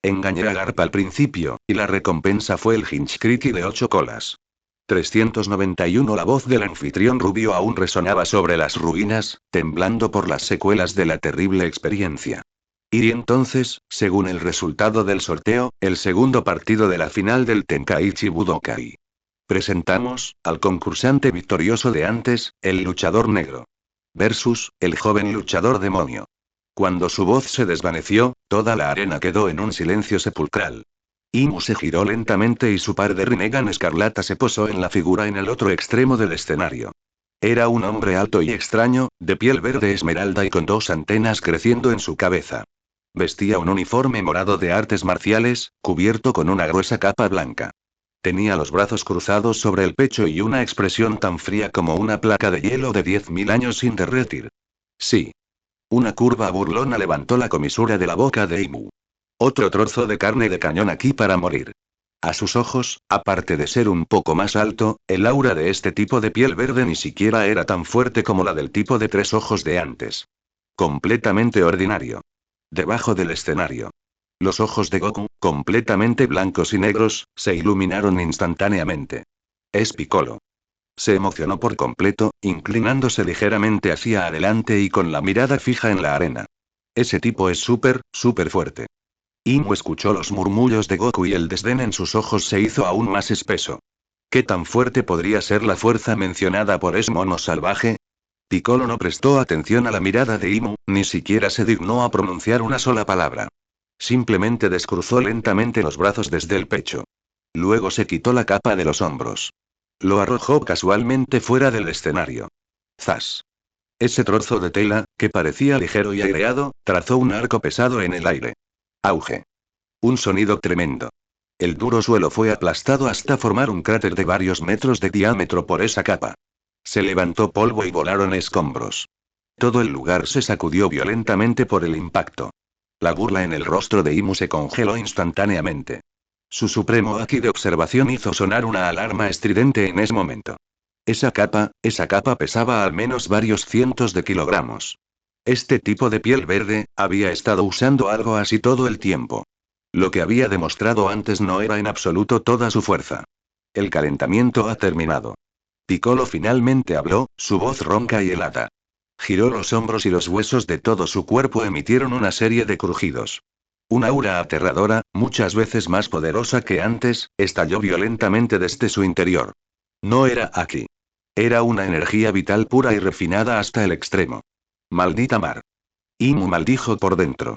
Engañé a Garp al principio, y la recompensa fue el Hinchkriki de 8 colas. 391. La voz del anfitrión rubio aún resonaba sobre las ruinas, temblando por las secuelas de la terrible experiencia. Y entonces, según el resultado del sorteo, el segundo partido de la final del Tenkaichi Budokai. Presentamos, al concursante victorioso de antes, el luchador negro. Versus, el joven luchador demonio. Cuando su voz se desvaneció, toda la arena quedó en un silencio sepulcral. Imu se giró lentamente y su par de Rinnegan escarlata se posó en la figura en el otro extremo del escenario. Era un hombre alto y extraño, de piel verde esmeralda y con 2 antenas creciendo en su cabeza. Vestía un uniforme morado de artes marciales, cubierto con una gruesa capa blanca. Tenía los brazos cruzados sobre el pecho y una expresión tan fría como una placa de hielo de 10.000 años sin derretir. Sí. Una curva burlona levantó la comisura de la boca de Imu. Otro trozo de carne de cañón aquí para morir. A sus ojos, aparte de ser un poco más alto, el aura de este tipo de piel verde ni siquiera era tan fuerte como la del tipo de 3 ojos de antes. Completamente ordinario. Debajo del escenario. Los ojos de Goku, completamente blancos y negros, se iluminaron instantáneamente. Es Piccolo. Se emocionó por completo, inclinándose ligeramente hacia adelante y con la mirada fija en la arena. Ese tipo es súper fuerte. Imu escuchó los murmullos de Goku y el desdén en sus ojos se hizo aún más espeso. ¿Qué tan fuerte podría ser la fuerza mencionada por ese mono salvaje? Piccolo no prestó atención a la mirada de Imu, ni siquiera se dignó a pronunciar una sola palabra. Simplemente descruzó lentamente los brazos desde el pecho. Luego se quitó la capa de los hombros. Lo arrojó casualmente fuera del escenario. ¡Zas! Ese trozo de tela, que parecía ligero y aireado, trazó un arco pesado en el aire. Auge. Un sonido tremendo. El duro suelo fue aplastado hasta formar un cráter de varios metros de diámetro por esa capa. Se levantó polvo y volaron escombros. Todo el lugar se sacudió violentamente por el impacto. La burla en el rostro de Imu se congeló instantáneamente. Su supremo haki de observación hizo sonar una alarma estridente en ese momento. Esa capa pesaba al menos varios cientos de kilogramos. Este tipo de piel verde, había estado usando algo así todo el tiempo. Lo que había demostrado antes no era en absoluto toda su fuerza. El calentamiento ha terminado. Piccolo finalmente habló, su voz ronca y helada. Giró los hombros y los huesos de todo su cuerpo emitieron una serie de crujidos. Una aura aterradora, muchas veces más poderosa que antes, estalló violentamente desde su interior. No era aquí. Era una energía vital pura y refinada hasta el extremo. Maldita mar. Imu maldijo por dentro.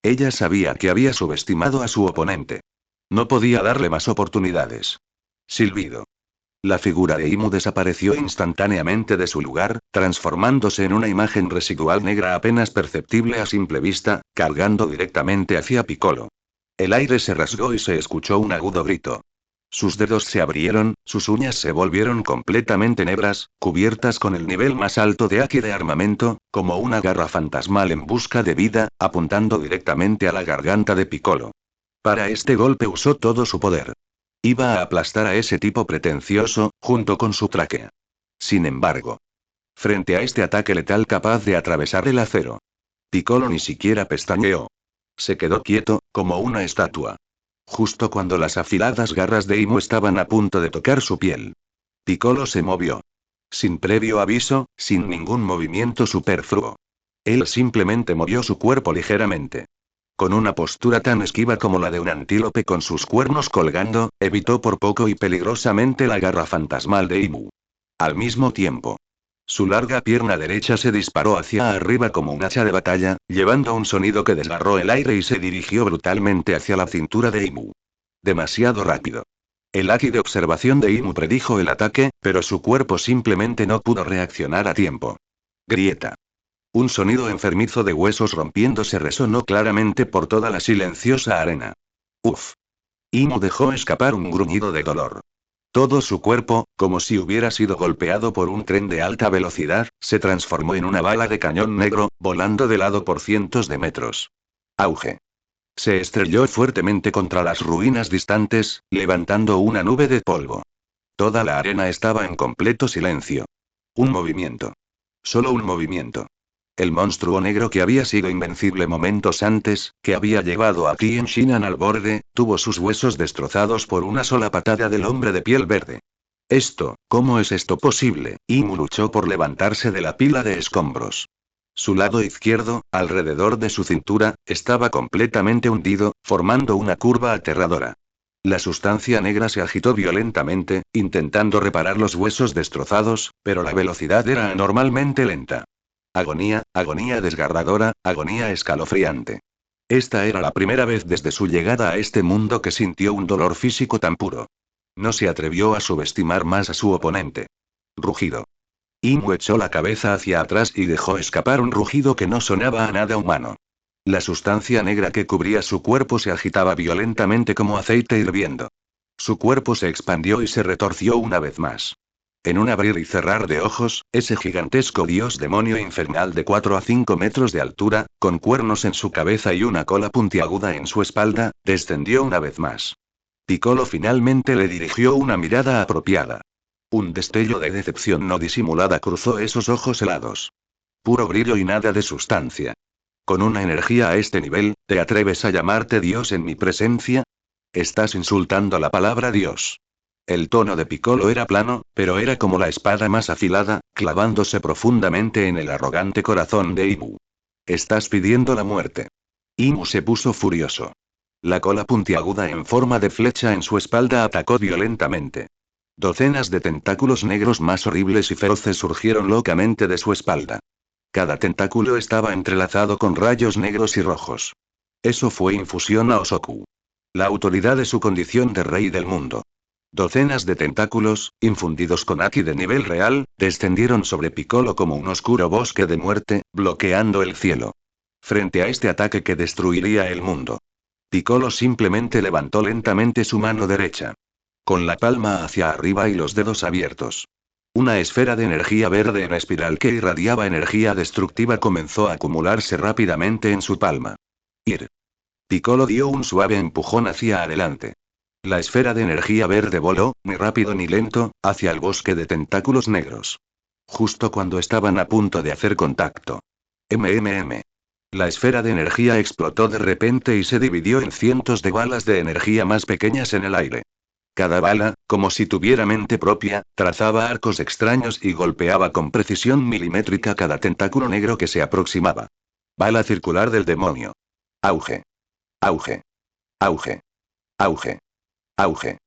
Ella sabía que había subestimado a su oponente. No podía darle más oportunidades. Silbido. La figura de Imu desapareció instantáneamente de su lugar, transformándose en una imagen residual negra apenas perceptible a simple vista, cargando directamente hacia Piccolo. El aire se rasgó y se escuchó un agudo grito. Sus dedos se abrieron, sus uñas se volvieron completamente negras, cubiertas con el nivel más alto de haki de armamento, como una garra fantasmal en busca de vida, apuntando directamente a la garganta de Piccolo. Para este golpe usó todo su poder. Iba a aplastar a ese tipo pretencioso, junto con su tráquea. Sin embargo, frente a este ataque letal capaz de atravesar el acero, Piccolo ni siquiera pestañeó. Se quedó quieto, como una estatua. Justo cuando las afiladas garras de Imu estaban a punto de tocar su piel. Piccolo se movió. Sin previo aviso, sin ningún movimiento superfluo. Él simplemente movió su cuerpo ligeramente. Con una postura tan esquiva como la de un antílope con sus cuernos colgando, evitó por poco y peligrosamente la garra fantasmal de Imu. Al mismo tiempo, su larga pierna derecha se disparó hacia arriba como un hacha de batalla, llevando un sonido que desgarró el aire y se dirigió brutalmente hacia la cintura de Imu. Demasiado rápido. El haki de observación de Imu predijo el ataque, pero su cuerpo simplemente no pudo reaccionar a tiempo. Grieta. Un sonido enfermizo de huesos rompiéndose resonó claramente por toda la silenciosa arena. Uf. Imu dejó escapar un gruñido de dolor. Todo su cuerpo, como si hubiera sido golpeado por un tren de alta velocidad, se transformó en una bala de cañón negro, volando de lado por cientos de metros. Auge. Se estrelló fuertemente contra las ruinas distantes, levantando una nube de polvo. Toda la arena estaba en completo silencio. Un movimiento. Solo un movimiento. El monstruo negro que había sido invencible momentos antes, que había llevado a Tien Shinhan al borde, tuvo sus huesos destrozados por una sola patada del hombre de piel verde. ¿Cómo es esto posible? Imu luchó por levantarse de la pila de escombros. Su lado izquierdo, alrededor de su cintura, estaba completamente hundido, formando una curva aterradora. La sustancia negra se agitó violentamente, intentando reparar los huesos destrozados, pero la velocidad era anormalmente lenta. Agonía, agonía desgarradora, agonía escalofriante. Esta era la primera vez desde su llegada a este mundo que sintió un dolor físico tan puro. No se atrevió a subestimar más a su oponente. Rugido. Imu echó la cabeza hacia atrás y dejó escapar un rugido que no sonaba a nada humano. La sustancia negra que cubría su cuerpo se agitaba violentamente como aceite hirviendo. Su cuerpo se expandió y se retorció una vez más. En un abrir y cerrar de ojos, ese gigantesco dios demonio infernal de 4 a 5 metros de altura, con cuernos en su cabeza y una cola puntiaguda en su espalda, descendió una vez más. Piccolo finalmente le dirigió una mirada apropiada. Un destello de decepción no disimulada cruzó esos ojos helados. Puro brillo y nada de sustancia. Con una energía a este nivel, ¿te atreves a llamarte Dios en mi presencia? Estás insultando la palabra Dios. El tono de Piccolo era plano, pero era como la espada más afilada, clavándose profundamente en el arrogante corazón de Imu. Estás pidiendo la muerte. Imu se puso furioso. La cola puntiaguda en forma de flecha en su espalda atacó violentamente. Docenas de tentáculos negros más horribles y feroces surgieron locamente de su espalda. Cada tentáculo estaba entrelazado con rayos negros y rojos. Eso fue infusión a Osoku. La autoridad de su condición de rey del mundo. Docenas de tentáculos, infundidos con Aki de nivel real, descendieron sobre Piccolo como un oscuro bosque de muerte, bloqueando el cielo. Frente a este ataque que destruiría el mundo. Piccolo simplemente levantó lentamente su mano derecha. Con la palma hacia arriba y los dedos abiertos. Una esfera de energía verde en espiral que irradiaba energía destructiva comenzó a acumularse rápidamente en su palma. Ir. Piccolo dio un suave empujón hacia adelante. La esfera de energía verde voló, ni rápido ni lento, hacia el bosque de tentáculos negros. Justo cuando estaban a punto de hacer contacto. MMM. La esfera de energía explotó de repente y se dividió en cientos de balas de energía más pequeñas en el aire. Cada bala, como si tuviera mente propia, trazaba arcos extraños y golpeaba con precisión milimétrica cada tentáculo negro que se aproximaba. Bala circular del demonio. Auge. Auge. Auge. Auge. Auge.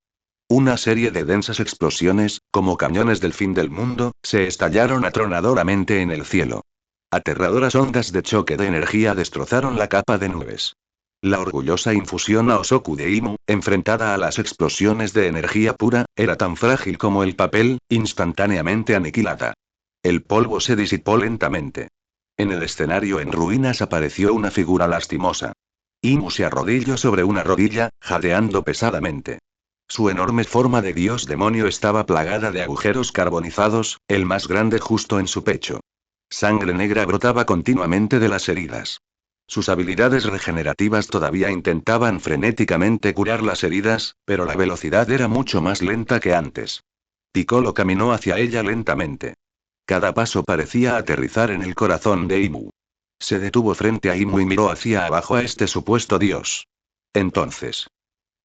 Una serie de densas explosiones, como cañones del fin del mundo, se estallaron atronadoramente en el cielo. Aterradoras ondas de choque de energía destrozaron la capa de nubes. La orgullosa infusión a Osoku de Imu, enfrentada a las explosiones de energía pura, era tan frágil como el papel, instantáneamente aniquilada. El polvo se disipó lentamente. En el escenario en ruinas apareció una figura lastimosa. Imu se arrodilló sobre una rodilla, jadeando pesadamente. Su enorme forma de dios demonio estaba plagada de agujeros carbonizados, el más grande justo en su pecho. Sangre negra brotaba continuamente de las heridas. Sus habilidades regenerativas todavía intentaban frenéticamente curar las heridas, pero la velocidad era mucho más lenta que antes. Piccolo caminó hacia ella lentamente. Cada paso parecía aterrizar en el corazón de Imu. Se detuvo frente a Imu y miró hacia abajo a este supuesto dios. Entonces.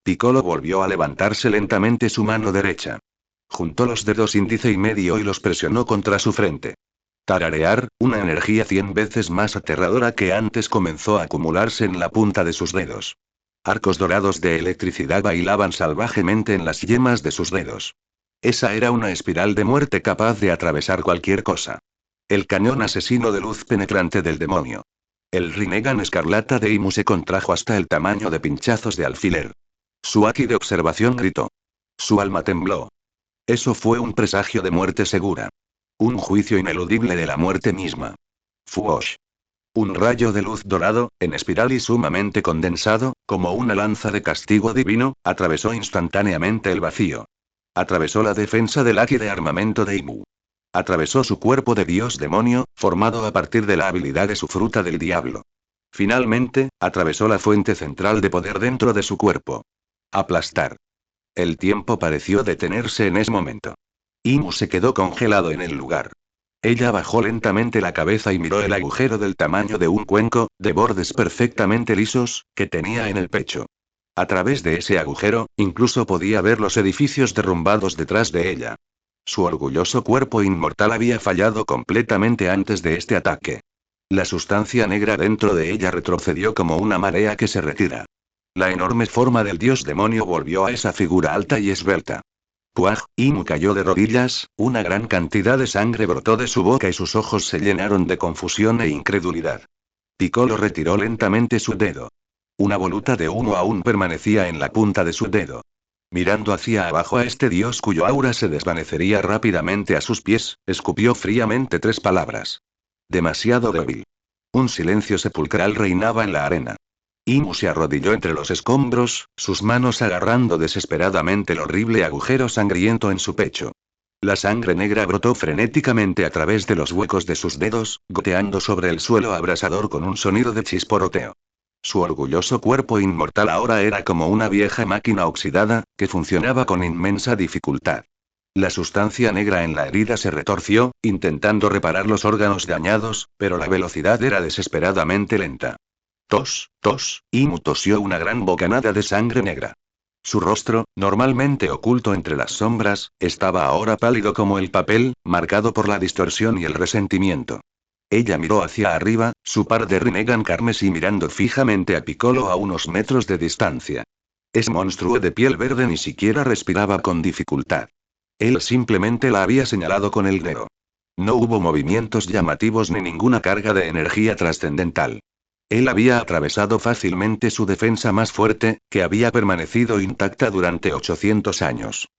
Piccolo volvió a levantarse lentamente su mano derecha. Juntó los dedos índice y medio y los presionó contra su frente. Tararear, una energía 100 veces más aterradora que antes comenzó a acumularse en la punta de sus dedos. Arcos dorados de electricidad bailaban salvajemente en las yemas de sus dedos. Esa era una espiral de muerte capaz de atravesar cualquier cosa. El cañón asesino de luz penetrante del demonio. El Rinnegan escarlata de Imu se contrajo hasta el tamaño de pinchazos de alfiler. Su Aki de observación gritó. Su alma tembló. Eso fue un presagio de muerte segura. Un juicio ineludible de la muerte misma. Fuosh. Un rayo de luz dorado, en espiral y sumamente condensado, como una lanza de castigo divino, atravesó instantáneamente el vacío. Atravesó la defensa del Aki de armamento de Imu. Atravesó su cuerpo de dios demonio, formado a partir de la habilidad de su fruta del diablo. Finalmente, atravesó la fuente central de poder dentro de su cuerpo. Aplastar. El tiempo pareció detenerse en ese momento. Imu se quedó congelado en el lugar. Ella bajó lentamente la cabeza y miró el agujero del tamaño de un cuenco, de bordes perfectamente lisos, que tenía en el pecho. A través de ese agujero, incluso podía ver los edificios derrumbados detrás de ella. Su orgulloso cuerpo inmortal había fallado completamente antes de este ataque. La sustancia negra dentro de ella retrocedió como una marea que se retira. La enorme forma del dios demonio volvió a esa figura alta y esbelta. Puaj, Imu cayó de rodillas, una gran cantidad de sangre brotó de su boca y sus ojos se llenaron de confusión e incredulidad. Piccolo retiró lentamente su dedo. Una voluta de humo aún permanecía en la punta de su dedo. Mirando hacia abajo a este dios cuyo aura se desvanecería rápidamente a sus pies, escupió fríamente 3 palabras. Demasiado débil. Un silencio sepulcral reinaba en la arena. Imu se arrodilló entre los escombros, sus manos agarrando desesperadamente el horrible agujero sangriento en su pecho. La sangre negra brotó frenéticamente a través de los huecos de sus dedos, goteando sobre el suelo abrasador con un sonido de chisporroteo. Su orgulloso cuerpo inmortal ahora era como una vieja máquina oxidada, que funcionaba con inmensa dificultad. La sustancia negra en la herida se retorció, intentando reparar los órganos dañados, pero la velocidad era desesperadamente lenta. Tos, tos, Imu tosió una gran bocanada de sangre negra. Su rostro, normalmente oculto entre las sombras, estaba ahora pálido como el papel, marcado por la distorsión y el resentimiento. Ella miró hacia arriba, su par de Rinnegan carmesí mirando fijamente a Piccolo a unos metros de distancia. Ese monstruo de piel verde ni siquiera respiraba con dificultad. Él simplemente la había señalado con el dedo. No hubo movimientos llamativos ni ninguna carga de energía trascendental. Él había atravesado fácilmente su defensa más fuerte, que había permanecido intacta durante 800 años.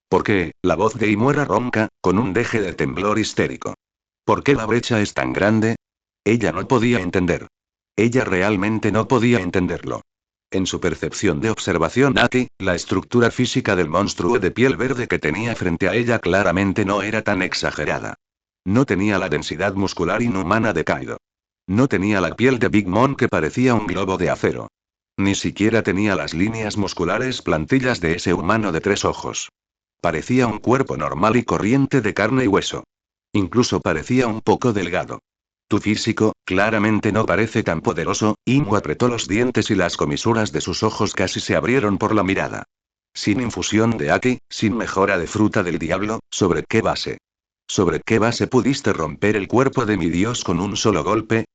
¿Por qué? La voz de Imu era ronca, con un deje de temblor histérico. ¿Por qué la brecha es tan grande? Ella no podía entender. Ella realmente no podía entenderlo. En su percepción de observación Aki, la estructura física del monstruo de piel verde que tenía frente a ella claramente no era tan exagerada. No tenía la densidad muscular inhumana de Kaido. No tenía la piel de Big Mom que parecía un globo de acero. Ni siquiera tenía las líneas musculares plantillas de ese humano de 3 ojos. Parecía un cuerpo normal y corriente de carne y hueso. Incluso parecía un poco delgado. Tu físico, claramente no parece tan poderoso. Imu apretó los dientes y las comisuras de sus ojos casi se abrieron por la mirada. Sin infusión de Aki, sin mejora de fruta del diablo, ¿sobre qué base? ¿Sobre qué base pudiste romper el cuerpo de mi dios con un solo golpe?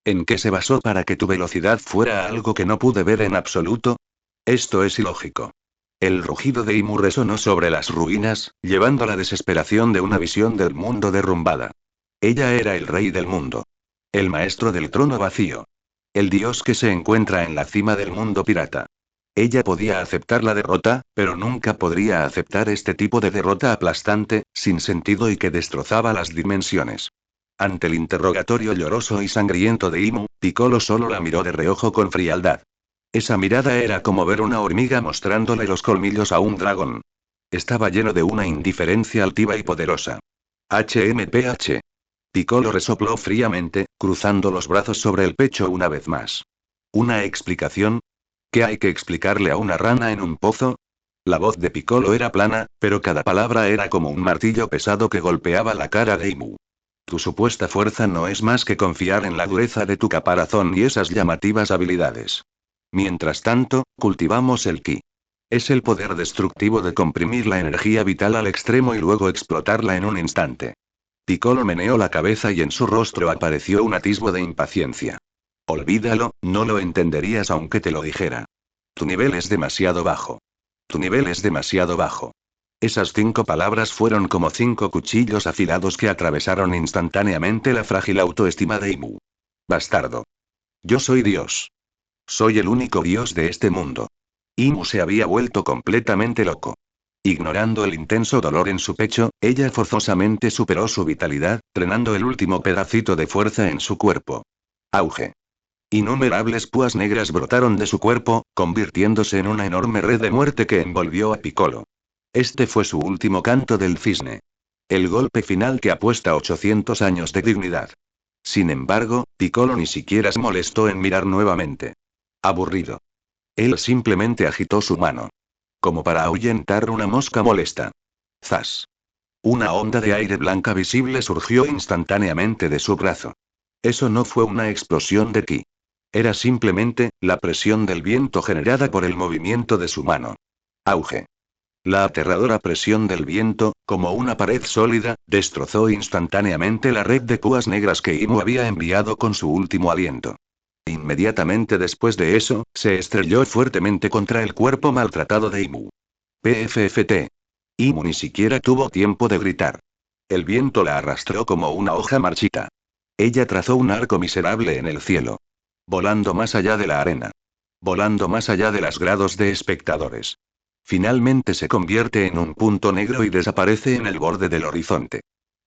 ¿En qué se basó para que tu velocidad fuera algo que no pude ver en absoluto? Esto es ilógico. El rugido de Imu resonó sobre las ruinas, llevando la desesperación de una visión del mundo derrumbada. Ella era el rey del mundo. El maestro del trono vacío. El dios que se encuentra en la cima del mundo pirata. Ella podía aceptar la derrota, pero nunca podría aceptar este tipo de derrota aplastante, sin sentido y que destrozaba las dimensiones. Ante el interrogatorio lloroso y sangriento de Imu, Piccolo solo la miró de reojo con frialdad. Esa mirada era como ver una hormiga mostrándole los colmillos a un dragón. Estaba lleno de una indiferencia altiva y poderosa. HMPH. Piccolo resopló fríamente, cruzando los brazos sobre el pecho una vez más. ¿Una explicación? ¿Qué hay que explicarle a una rana en un pozo? La voz de Piccolo era plana, pero cada palabra era como un martillo pesado que golpeaba la cara de Imu. Tu supuesta fuerza no es más que confiar en la dureza de tu caparazón y esas llamativas habilidades. Mientras tanto, cultivamos el ki. Es el poder destructivo de comprimir la energía vital al extremo y luego explotarla en un instante. Piccolo meneó la cabeza y en su rostro apareció un atisbo de impaciencia. Olvídalo, no lo entenderías aunque te lo dijera. Tu nivel es demasiado bajo. Tu nivel es demasiado bajo. Esas 5 palabras fueron como 5 cuchillos afilados que atravesaron instantáneamente la frágil autoestima de Imu. Bastardo. Yo soy Dios. Soy el único Dios de este mundo. Imu se había vuelto completamente loco. Ignorando el intenso dolor en su pecho, ella forzosamente superó su vitalidad, drenando el último pedacito de fuerza en su cuerpo. Auge. Innumerables púas negras brotaron de su cuerpo, convirtiéndose en una enorme red de muerte que envolvió a Piccolo. Este fue su último canto del cisne. El golpe final que apuesta 800 años de dignidad. Sin embargo, Piccolo ni siquiera se molestó en mirar nuevamente. Aburrido. Él simplemente agitó su mano. Como para ahuyentar una mosca molesta. Zas. Una onda de aire blanca visible surgió instantáneamente de su brazo. Eso no fue una explosión de ki. Era simplemente, la presión del viento generada por el movimiento de su mano. Auge. La aterradora presión del viento, como una pared sólida, destrozó instantáneamente la red de púas negras que Imu había enviado con su último aliento. Inmediatamente después de eso, se estrelló fuertemente contra el cuerpo maltratado de Imu. PFFT. Imu ni siquiera tuvo tiempo de gritar. El viento la arrastró como una hoja marchita. Ella trazó un arco miserable en el cielo. Volando más allá de la arena. Volando más allá de los grados de espectadores. Finalmente se convierte en un punto negro y desaparece en el borde del horizonte.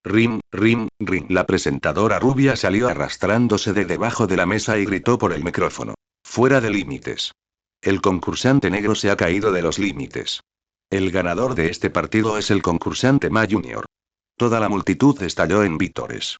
Rim, rim, rim. La presentadora rubia salió arrastrándose de debajo de la mesa y gritó por el micrófono. Fuera de límites. El concursante negro se ha caído de los límites. El ganador de este partido es el concursante Ma Junior. Toda la multitud estalló en vítores.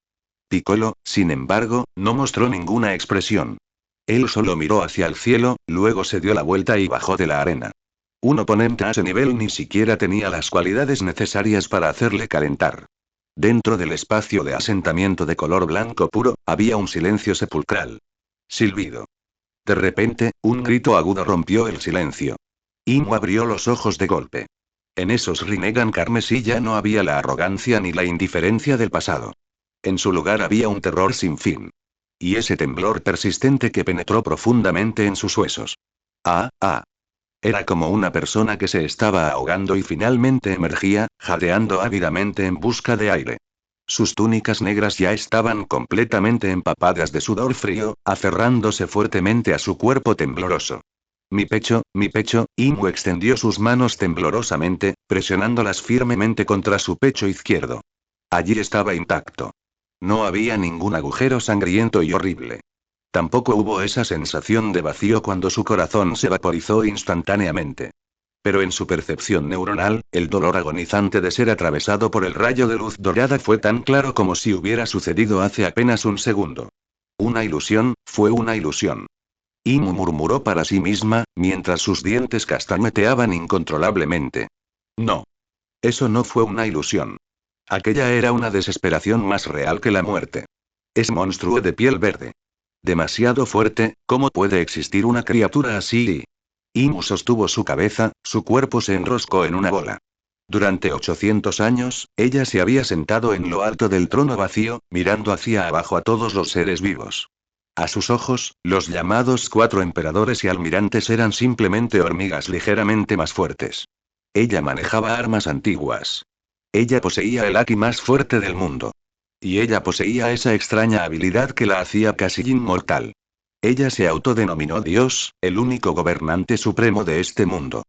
Piccolo, sin embargo, no mostró ninguna expresión. Él solo miró hacia el cielo, luego se dio la vuelta y bajó de la arena. Un oponente a ese nivel ni siquiera tenía las cualidades necesarias para hacerle calentar. Dentro del espacio de asentamiento de color blanco puro, había un silencio sepulcral. Silbido. De repente, un grito agudo rompió el silencio. Imu abrió los ojos de golpe. En esos Rinnegan carmesí ya no había la arrogancia ni la indiferencia del pasado. En su lugar había un terror sin fin. Y ese temblor persistente que penetró profundamente en sus huesos. Ah, ah. Era como una persona que se estaba ahogando y finalmente emergía, jadeando ávidamente en busca de aire. Sus túnicas negras ya estaban completamente empapadas de sudor frío, aferrándose fuertemente a su cuerpo tembloroso. Mi pecho, Imu extendió sus manos temblorosamente, presionándolas firmemente contra su pecho izquierdo. Allí estaba intacto. No había ningún agujero sangriento y horrible. Tampoco hubo esa sensación de vacío cuando su corazón se vaporizó instantáneamente. Pero en su percepción neuronal, el dolor agonizante de ser atravesado por el rayo de luz dorada fue tan claro como si hubiera sucedido hace apenas un segundo. Una ilusión, fue una ilusión. Imu murmuró para sí misma, mientras sus dientes castañeteaban incontrolablemente. No. Eso no fue una ilusión. Aquella era una desesperación más real que la muerte. Es monstruo de piel verde. Demasiado fuerte, ¿cómo puede existir una criatura así? Imu sostuvo su cabeza, su cuerpo se enroscó en una bola. Durante 800 años, ella se había sentado en lo alto del trono vacío, mirando hacia abajo a todos los seres vivos. A sus ojos, los llamados 4 emperadores y almirantes eran simplemente hormigas ligeramente más fuertes. Ella manejaba armas antiguas. Ella poseía el Aki más fuerte del mundo. Y ella poseía esa extraña habilidad que la hacía casi inmortal. Ella se autodenominó Dios, el único gobernante supremo de este mundo.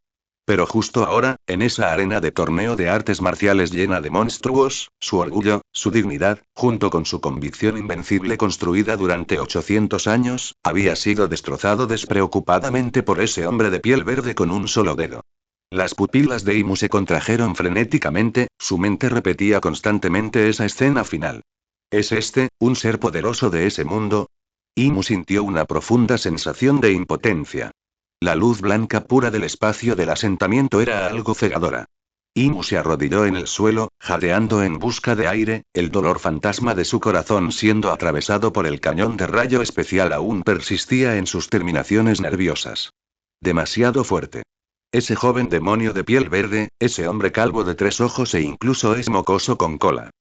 Pero justo ahora, en esa arena de torneo de artes marciales llena de monstruos, su orgullo, su dignidad, junto con su convicción invencible construida durante 800 años, había sido destrozado despreocupadamente por ese hombre de piel verde con un solo dedo. Las pupilas de Imu se contrajeron frenéticamente, su mente repetía constantemente esa escena final. ¿Es este, un ser poderoso de ese mundo? Imu sintió una profunda sensación de impotencia. La luz blanca pura del espacio del asentamiento era algo cegadora. Imu se arrodilló en el suelo, jadeando en busca de aire, el dolor fantasma de su corazón siendo atravesado por el cañón de rayo especial aún persistía en sus terminaciones nerviosas. Demasiado fuerte. Ese joven demonio de piel verde, ese hombre calvo de 3 ojos e incluso es mocoso con cola.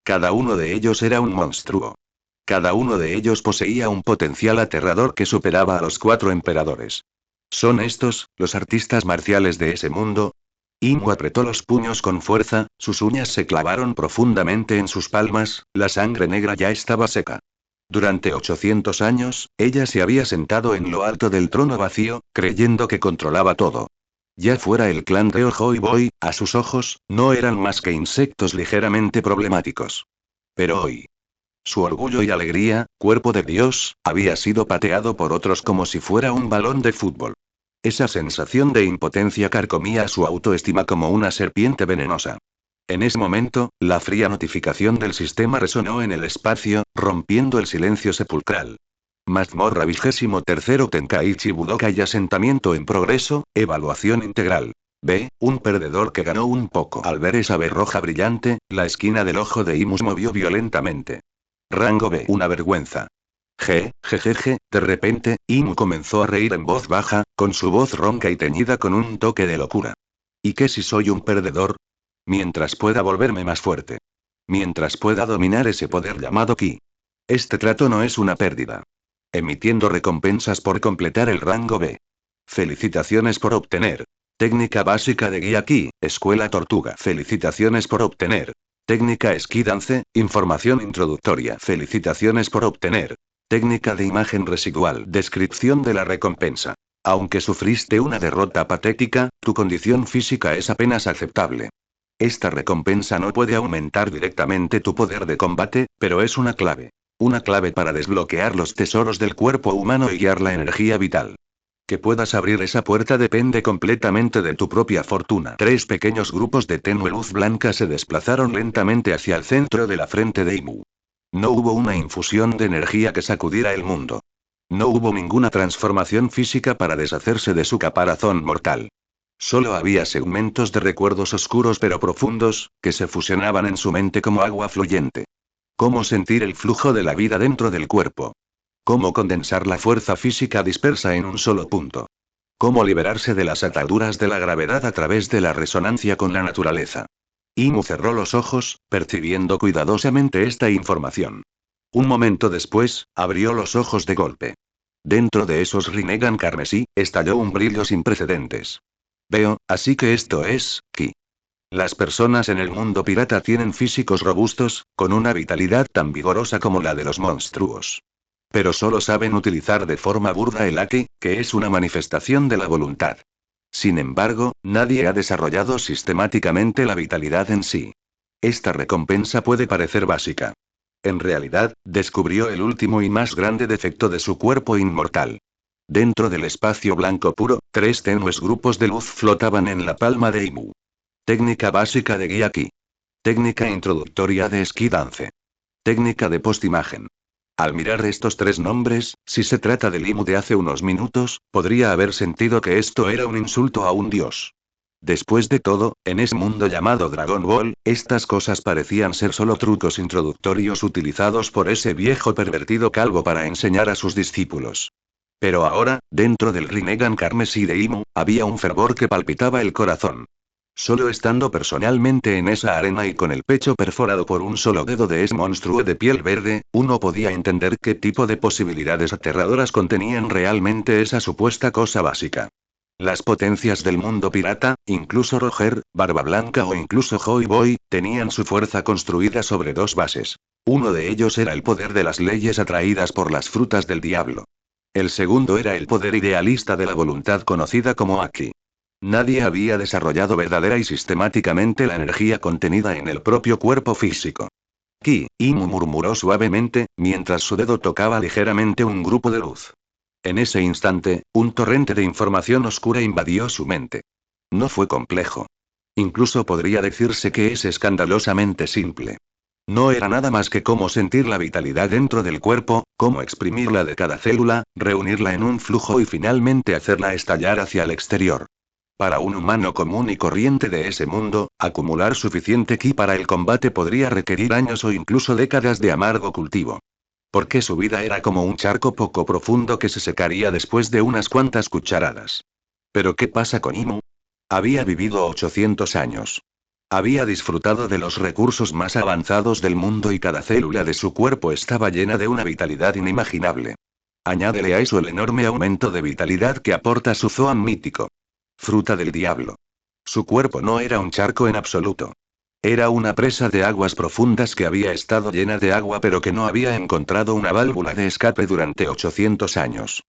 Cada uno de ellos era un monstruo. Cada uno de ellos poseía un potencial aterrador que superaba a los 4 emperadores. ¿Son estos, los artistas marciales de ese mundo? Imu apretó los puños con fuerza, sus uñas se clavaron profundamente en sus palmas, la sangre negra ya estaba seca. Durante 800 años, ella se había sentado en lo alto del trono vacío, creyendo que controlaba todo. Ya fuera el clan de Ojo y Boy, a sus ojos, no eran más que insectos ligeramente problemáticos. Pero hoy. Su orgullo y alegría, cuerpo de Dios, había sido pateado por otros como si fuera un balón de fútbol. Esa sensación de impotencia carcomía su autoestima como una serpiente venenosa. En ese momento, la fría notificación del sistema resonó en el espacio, rompiendo el silencio sepulcral. Mazmorra 23º Tenkaichi Budokai asentamiento en progreso, evaluación integral. B, un perdedor que ganó un poco. Al ver esa B roja brillante, la esquina del ojo de Imu se movió violentamente. Rango B, una vergüenza. Jejeje, de repente, Imu comenzó a reír en voz baja, con su voz ronca y teñida con un toque de locura. ¿Y qué si soy un perdedor? Mientras pueda volverme más fuerte. Mientras pueda dominar ese poder llamado Ki. Este trato no es una pérdida. Emitiendo recompensas por completar el rango B. Felicitaciones por obtener. Técnica básica de guía Ki, Escuela Tortuga. Felicitaciones por obtener. Técnica Esquí Dance, información introductoria. Felicitaciones por obtener. Técnica de imagen residual. Descripción de la recompensa. Aunque sufriste una derrota patética, tu condición física es apenas aceptable. Esta recompensa no puede aumentar directamente tu poder de combate, pero es una clave. Una clave para desbloquear los tesoros del cuerpo humano y guiar la energía vital. Que puedas abrir esa puerta depende completamente de tu propia fortuna. 3 pequeños grupos de tenue luz blanca se desplazaron lentamente hacia el centro de la frente de Imu. No hubo una infusión de energía que sacudiera el mundo. No hubo ninguna transformación física para deshacerse de su caparazón mortal. Solo había segmentos de recuerdos oscuros pero profundos, que se fusionaban en su mente como agua fluyente. Cómo sentir el flujo de la vida dentro del cuerpo. Cómo condensar la fuerza física dispersa en un solo punto. Cómo liberarse de las ataduras de la gravedad a través de la resonancia con la naturaleza. Imu cerró los ojos, percibiendo cuidadosamente esta información. Un momento después, abrió los ojos de golpe. Dentro de esos Rinnegan carmesí, estalló un brillo sin precedentes. Veo, así que esto es, Ki. Las personas en el mundo pirata tienen físicos robustos, con una vitalidad tan vigorosa como la de los monstruos. Pero solo saben utilizar de forma burda el Aki, que es una manifestación de la voluntad. Sin embargo, nadie ha desarrollado sistemáticamente la vitalidad en sí. Esta recompensa puede parecer básica. En realidad, descubrió el último y más grande defecto de su cuerpo inmortal. Dentro del espacio blanco puro, 3 tenues grupos de luz flotaban en la palma de Imu. Técnica básica de guía Ki. Técnica introductoria de esquí dance. Técnica de postimagen. Al mirar estos 3 nombres, si se trata del Imu de hace unos minutos, podría haber sentido que esto era un insulto a un dios. Después de todo, en ese mundo llamado Dragon Ball, estas cosas parecían ser solo trucos introductorios utilizados por ese viejo pervertido calvo para enseñar a sus discípulos. Pero ahora, dentro del Rinnegan carmesí de Imu, había un fervor que palpitaba el corazón. Solo estando personalmente en esa arena y con el pecho perforado por un solo dedo de ese monstruo de piel verde, uno podía entender qué tipo de posibilidades aterradoras contenían realmente esa supuesta cosa básica. Las potencias del mundo pirata, incluso Roger, Barba Blanca o incluso Joy Boy, tenían su fuerza construida sobre 2 bases. Uno de ellos era el poder de las leyes atraídas por las frutas del diablo. El segundo era el poder idealista de la voluntad conocida como Aki. Nadie había desarrollado verdadera y sistemáticamente la energía contenida en el propio cuerpo físico. Ki, Imu murmuró suavemente, mientras su dedo tocaba ligeramente un grupo de luz. En ese instante, un torrente de información oscura invadió su mente. No fue complejo. Incluso podría decirse que es escandalosamente simple. No era nada más que cómo sentir la vitalidad dentro del cuerpo, cómo exprimirla de cada célula, reunirla en un flujo y finalmente hacerla estallar hacia el exterior. Para un humano común y corriente de ese mundo, acumular suficiente ki para el combate podría requerir años o incluso décadas de amargo cultivo. Porque su vida era como un charco poco profundo que se secaría después de unas cuantas cucharadas. ¿Pero qué pasa con Imu? Había vivido 800 años. Había disfrutado de los recursos más avanzados del mundo y cada célula de su cuerpo estaba llena de una vitalidad inimaginable. Añádele a eso el enorme aumento de vitalidad que aporta su Zoan mítico. Fruta del diablo. Su cuerpo no era un charco en absoluto. Era una presa de aguas profundas que había estado llena de agua pero que no había encontrado una válvula de escape durante 800 años.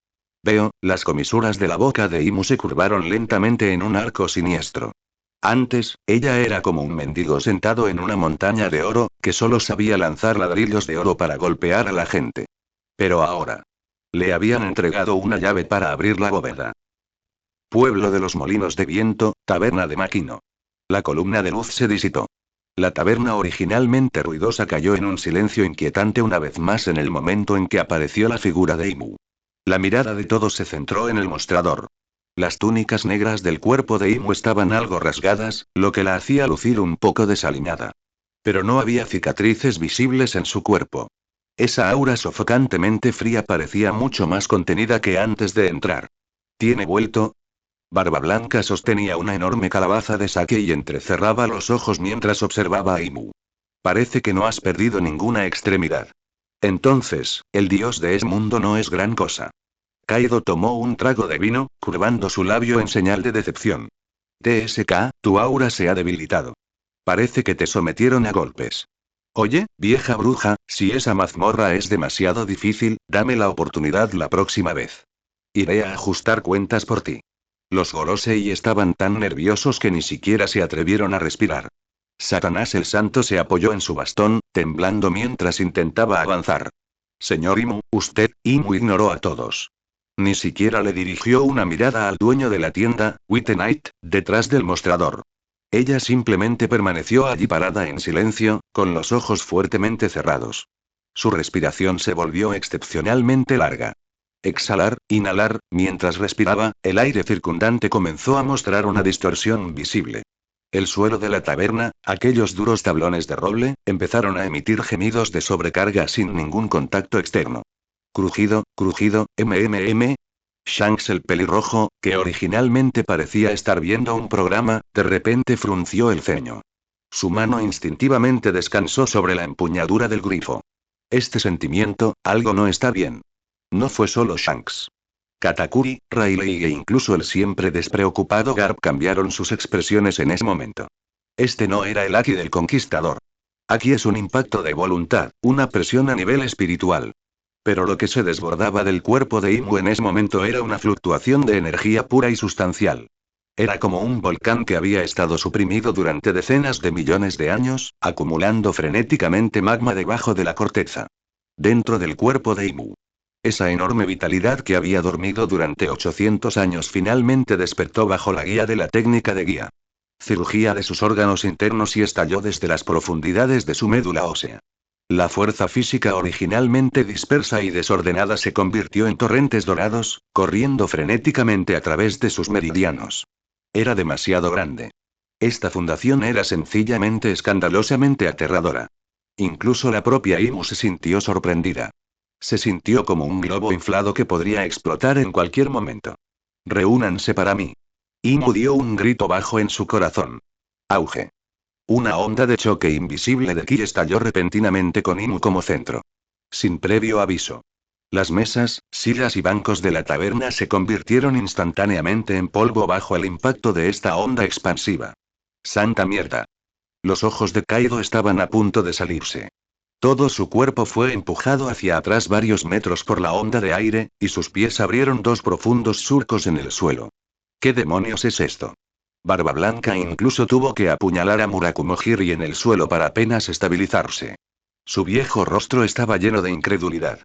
Veo, las comisuras de la boca de Imu se curvaron lentamente en un arco siniestro. Antes, ella era como un mendigo sentado en una montaña de oro, que solo sabía lanzar ladrillos de oro para golpear a la gente. Pero ahora. Le habían entregado una llave para abrir la bóveda. Pueblo de los Molinos de Viento, taberna de Makino. La columna de luz se disipó. La taberna originalmente ruidosa cayó en un silencio inquietante una vez más en el momento en que apareció la figura de Imu. La mirada de todos se centró en el mostrador. Las túnicas negras del cuerpo de Imu estaban algo rasgadas, lo que la hacía lucir un poco desaliñada. Pero no había cicatrices visibles en su cuerpo. Esa aura sofocantemente fría parecía mucho más contenida que antes de entrar. ¿Tiene vuelto? Barba Blanca sostenía una enorme calabaza de sake y entrecerraba los ojos mientras observaba a Imu. Parece que no has perdido ninguna extremidad. Entonces, el dios de ese mundo no es gran cosa. Kaido tomó un trago de vino, curvando su labio en señal de decepción. TSK, tu aura se ha debilitado. Parece que te sometieron a golpes. Oye, vieja bruja, si esa mazmorra es demasiado difícil, dame la oportunidad la próxima vez. Iré a ajustar cuentas por ti. Los Gorosei estaban tan nerviosos que ni siquiera se atrevieron a respirar. Satanás el Santo se apoyó en su bastón, temblando mientras intentaba avanzar. Señor Imu, Imu ignoró a todos. Ni siquiera le dirigió una mirada al dueño de la tienda, White Knight, detrás del mostrador. Ella simplemente permaneció allí parada en silencio, con los ojos fuertemente cerrados. Su respiración se volvió excepcionalmente larga. Exhalar, inhalar, mientras respiraba, el aire circundante comenzó a mostrar una distorsión visible. El suelo de la taberna, aquellos duros tablones de roble, empezaron a emitir gemidos de sobrecarga sin ningún contacto externo. Crujido, crujido, mmm. Shanks el pelirrojo, que originalmente parecía estar viendo un programa, de repente frunció el ceño. Su mano instintivamente descansó sobre la empuñadura del grifo. Este sentimiento, algo no está bien. No fue solo Shanks. Katakuri, Rayleigh e incluso el siempre despreocupado Garp cambiaron sus expresiones en ese momento. Este no era el Aki del Conquistador. Aquí es un impacto de voluntad, una presión a nivel espiritual. Pero lo que se desbordaba del cuerpo de Imu en ese momento era una fluctuación de energía pura y sustancial. Era como un volcán que había estado suprimido durante decenas de millones de años, acumulando frenéticamente magma debajo de la corteza. Dentro del cuerpo de Imu. Esa enorme vitalidad que había dormido durante 800 años finalmente despertó bajo la guía de la técnica de guía. Cirugía de sus órganos internos y estalló desde las profundidades de su médula ósea. La fuerza física originalmente dispersa y desordenada se convirtió en torrentes dorados, corriendo frenéticamente a través de sus meridianos. Era demasiado grande. Esta fundación era sencillamente escandalosamente aterradora. Incluso la propia Imu se sintió sorprendida. Se sintió como un globo inflado que podría explotar en cualquier momento. Reúnanse para mí. Imu dio un grito bajo en su corazón. Auge. Una onda de choque invisible de ki estalló repentinamente con Imu como centro. Sin previo aviso. Las mesas, sillas y bancos de la taberna se convirtieron instantáneamente en polvo bajo el impacto de esta onda expansiva. ¡Santa mierda! Los ojos de Kaido estaban a punto de salirse. Todo su cuerpo fue empujado hacia atrás varios metros por la onda de aire, y sus pies abrieron dos profundos surcos en el suelo. ¿Qué demonios es esto? Barba Blanca incluso tuvo que apuñalar a Murakumo-Hiri en el suelo para apenas estabilizarse. Su viejo rostro estaba lleno de incredulidad.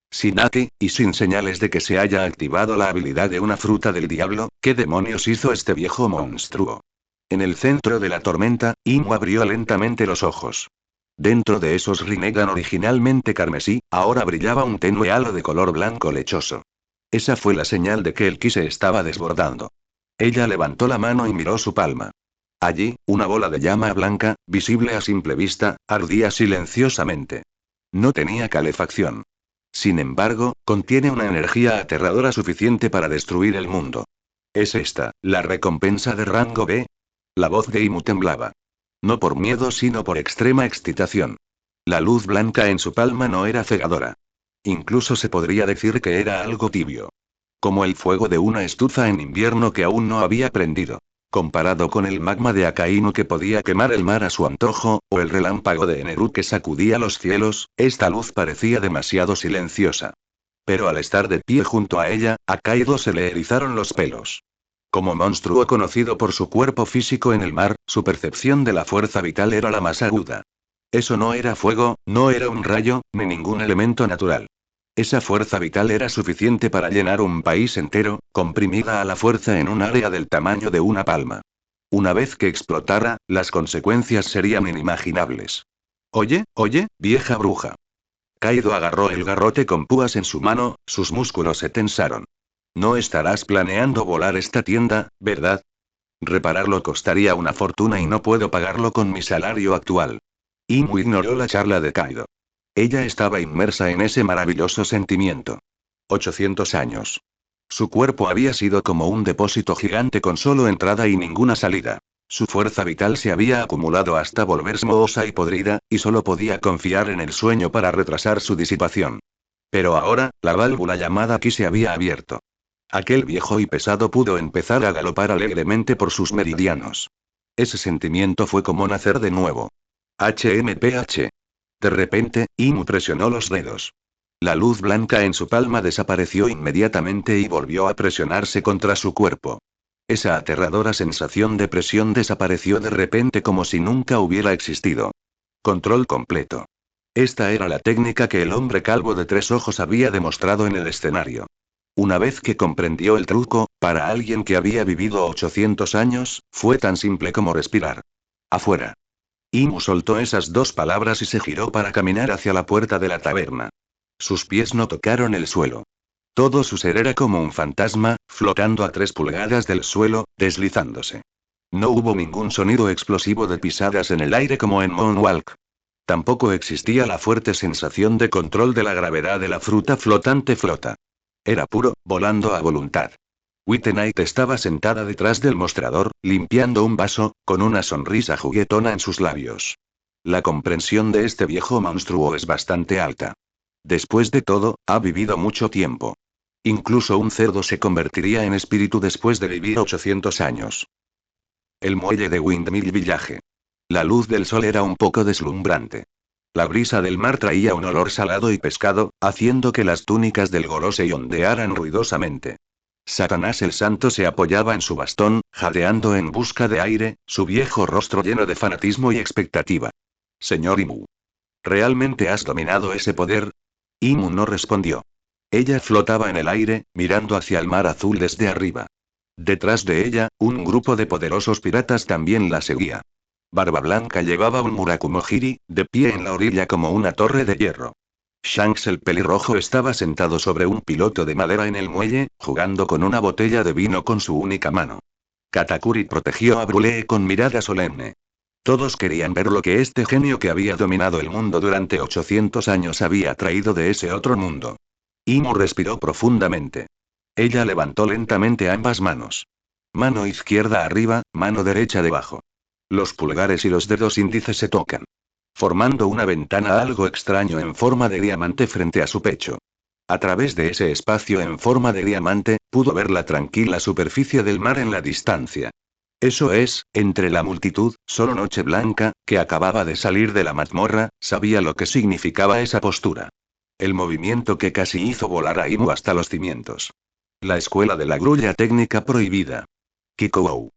Sin Aki, y sin señales de que se haya activado la habilidad de una fruta del diablo, ¿qué demonios hizo este viejo monstruo? En el centro de la tormenta, Imu abrió lentamente los ojos. Dentro de esos Rinnegan originalmente carmesí, ahora brillaba un tenue halo de color blanco lechoso. Esa fue la señal de que el ki se estaba desbordando. Ella levantó la mano y miró su palma. Allí, una bola de llama blanca, visible a simple vista, ardía silenciosamente. No tenía calefacción. Sin embargo, contiene una energía aterradora suficiente para destruir el mundo. ¿Es esta, la recompensa de rango B? La voz de Imu temblaba. No por miedo sino por extrema excitación. La luz blanca en su palma no era cegadora. Incluso se podría decir que era algo tibio. Como el fuego de una estufa en invierno que aún no había prendido. Comparado con el magma de Akainu que podía quemar el mar a su antojo, o el relámpago de Eneru que sacudía los cielos, esta luz parecía demasiado silenciosa. Pero al estar de pie junto a ella, a Kaido se le erizaron los pelos. Como monstruo conocido por su cuerpo físico en el mar, su percepción de la fuerza vital era la más aguda. Eso no era fuego, no era un rayo, ni ningún elemento natural. Esa fuerza vital era suficiente para llenar un país entero, comprimida a la fuerza en un área del tamaño de una palma. Una vez que explotara, las consecuencias serían inimaginables. Oye, vieja bruja. Kaido agarró el garrote con púas en su mano, sus músculos se tensaron. No estarás planeando volar esta tienda, ¿verdad? Repararlo costaría una fortuna y no puedo pagarlo con mi salario actual. Imu ignoró la charla de Kaido. Ella estaba inmersa en ese maravilloso sentimiento. 800 años. Su cuerpo había sido como un depósito gigante con solo entrada y ninguna salida. Su fuerza vital se había acumulado hasta volverse mohosa y podrida, y solo podía confiar en el sueño para retrasar su disipación. Pero ahora, la válvula llamada Ki se había abierto. Aquel viejo y pesado pudo empezar a galopar alegremente por sus meridianos. Ese sentimiento fue como nacer de nuevo. HMPH. De repente, Imu presionó los dedos. La luz blanca en su palma desapareció inmediatamente y volvió a presionarse contra su cuerpo. Esa aterradora sensación de presión desapareció de repente como si nunca hubiera existido. Control completo. Esta era la técnica que el hombre calvo de 3 ojos había demostrado en el escenario. Una vez que comprendió el truco, para alguien que había vivido 800 años, fue tan simple como respirar. Afuera. Imu soltó esas 2 palabras y se giró para caminar hacia la puerta de la taberna. Sus pies no tocaron el suelo. Todo su ser era como un fantasma, flotando a 3 pulgadas del suelo, deslizándose. No hubo ningún sonido explosivo de pisadas en el aire como en Moonwalk. Tampoco existía la fuerte sensación de control de la gravedad de la fruta flotante flota. Era puro, volando a voluntad. White estaba sentada detrás del mostrador, limpiando un vaso, con una sonrisa juguetona en sus labios. La comprensión de este viejo monstruo es bastante alta. Después de todo, ha vivido mucho tiempo. Incluso un cerdo se convertiría en espíritu después de vivir 800 años. El muelle de Windmill Village. La luz del sol era un poco deslumbrante. La brisa del mar traía un olor salado y pescado, haciendo que las túnicas del Gorosei ondearan ruidosamente. Satanás el Santo se apoyaba en su bastón, jadeando en busca de aire, su viejo rostro lleno de fanatismo y expectativa. Señor Imu. ¿Realmente has dominado ese poder? Imu no respondió. Ella flotaba en el aire, mirando hacia el mar azul desde arriba. Detrás de ella, un grupo de poderosos piratas también la seguía. Barba Blanca llevaba un Murakumojiri, de pie en la orilla como una torre de hierro. Shanks el pelirrojo estaba sentado sobre un piloto de madera en el muelle, jugando con una botella de vino con su única mano. Katakuri protegió a Brule con mirada solemne. Todos querían ver lo que este genio que había dominado el mundo durante 800 años había traído de ese otro mundo. Imu respiró profundamente. Ella levantó lentamente ambas manos. Mano izquierda arriba, mano derecha debajo. Los pulgares y los dedos índices se tocan, formando una ventana algo extraño en forma de diamante frente a su pecho. A través de ese espacio en forma de diamante, pudo ver la tranquila superficie del mar en la distancia. Eso es, entre la multitud, solo Noche Blanca, que acababa de salir de la mazmorra, sabía lo que significaba esa postura. El movimiento que casi hizo volar a Imu hasta los cimientos. La escuela de la grulla técnica prohibida. Kikou.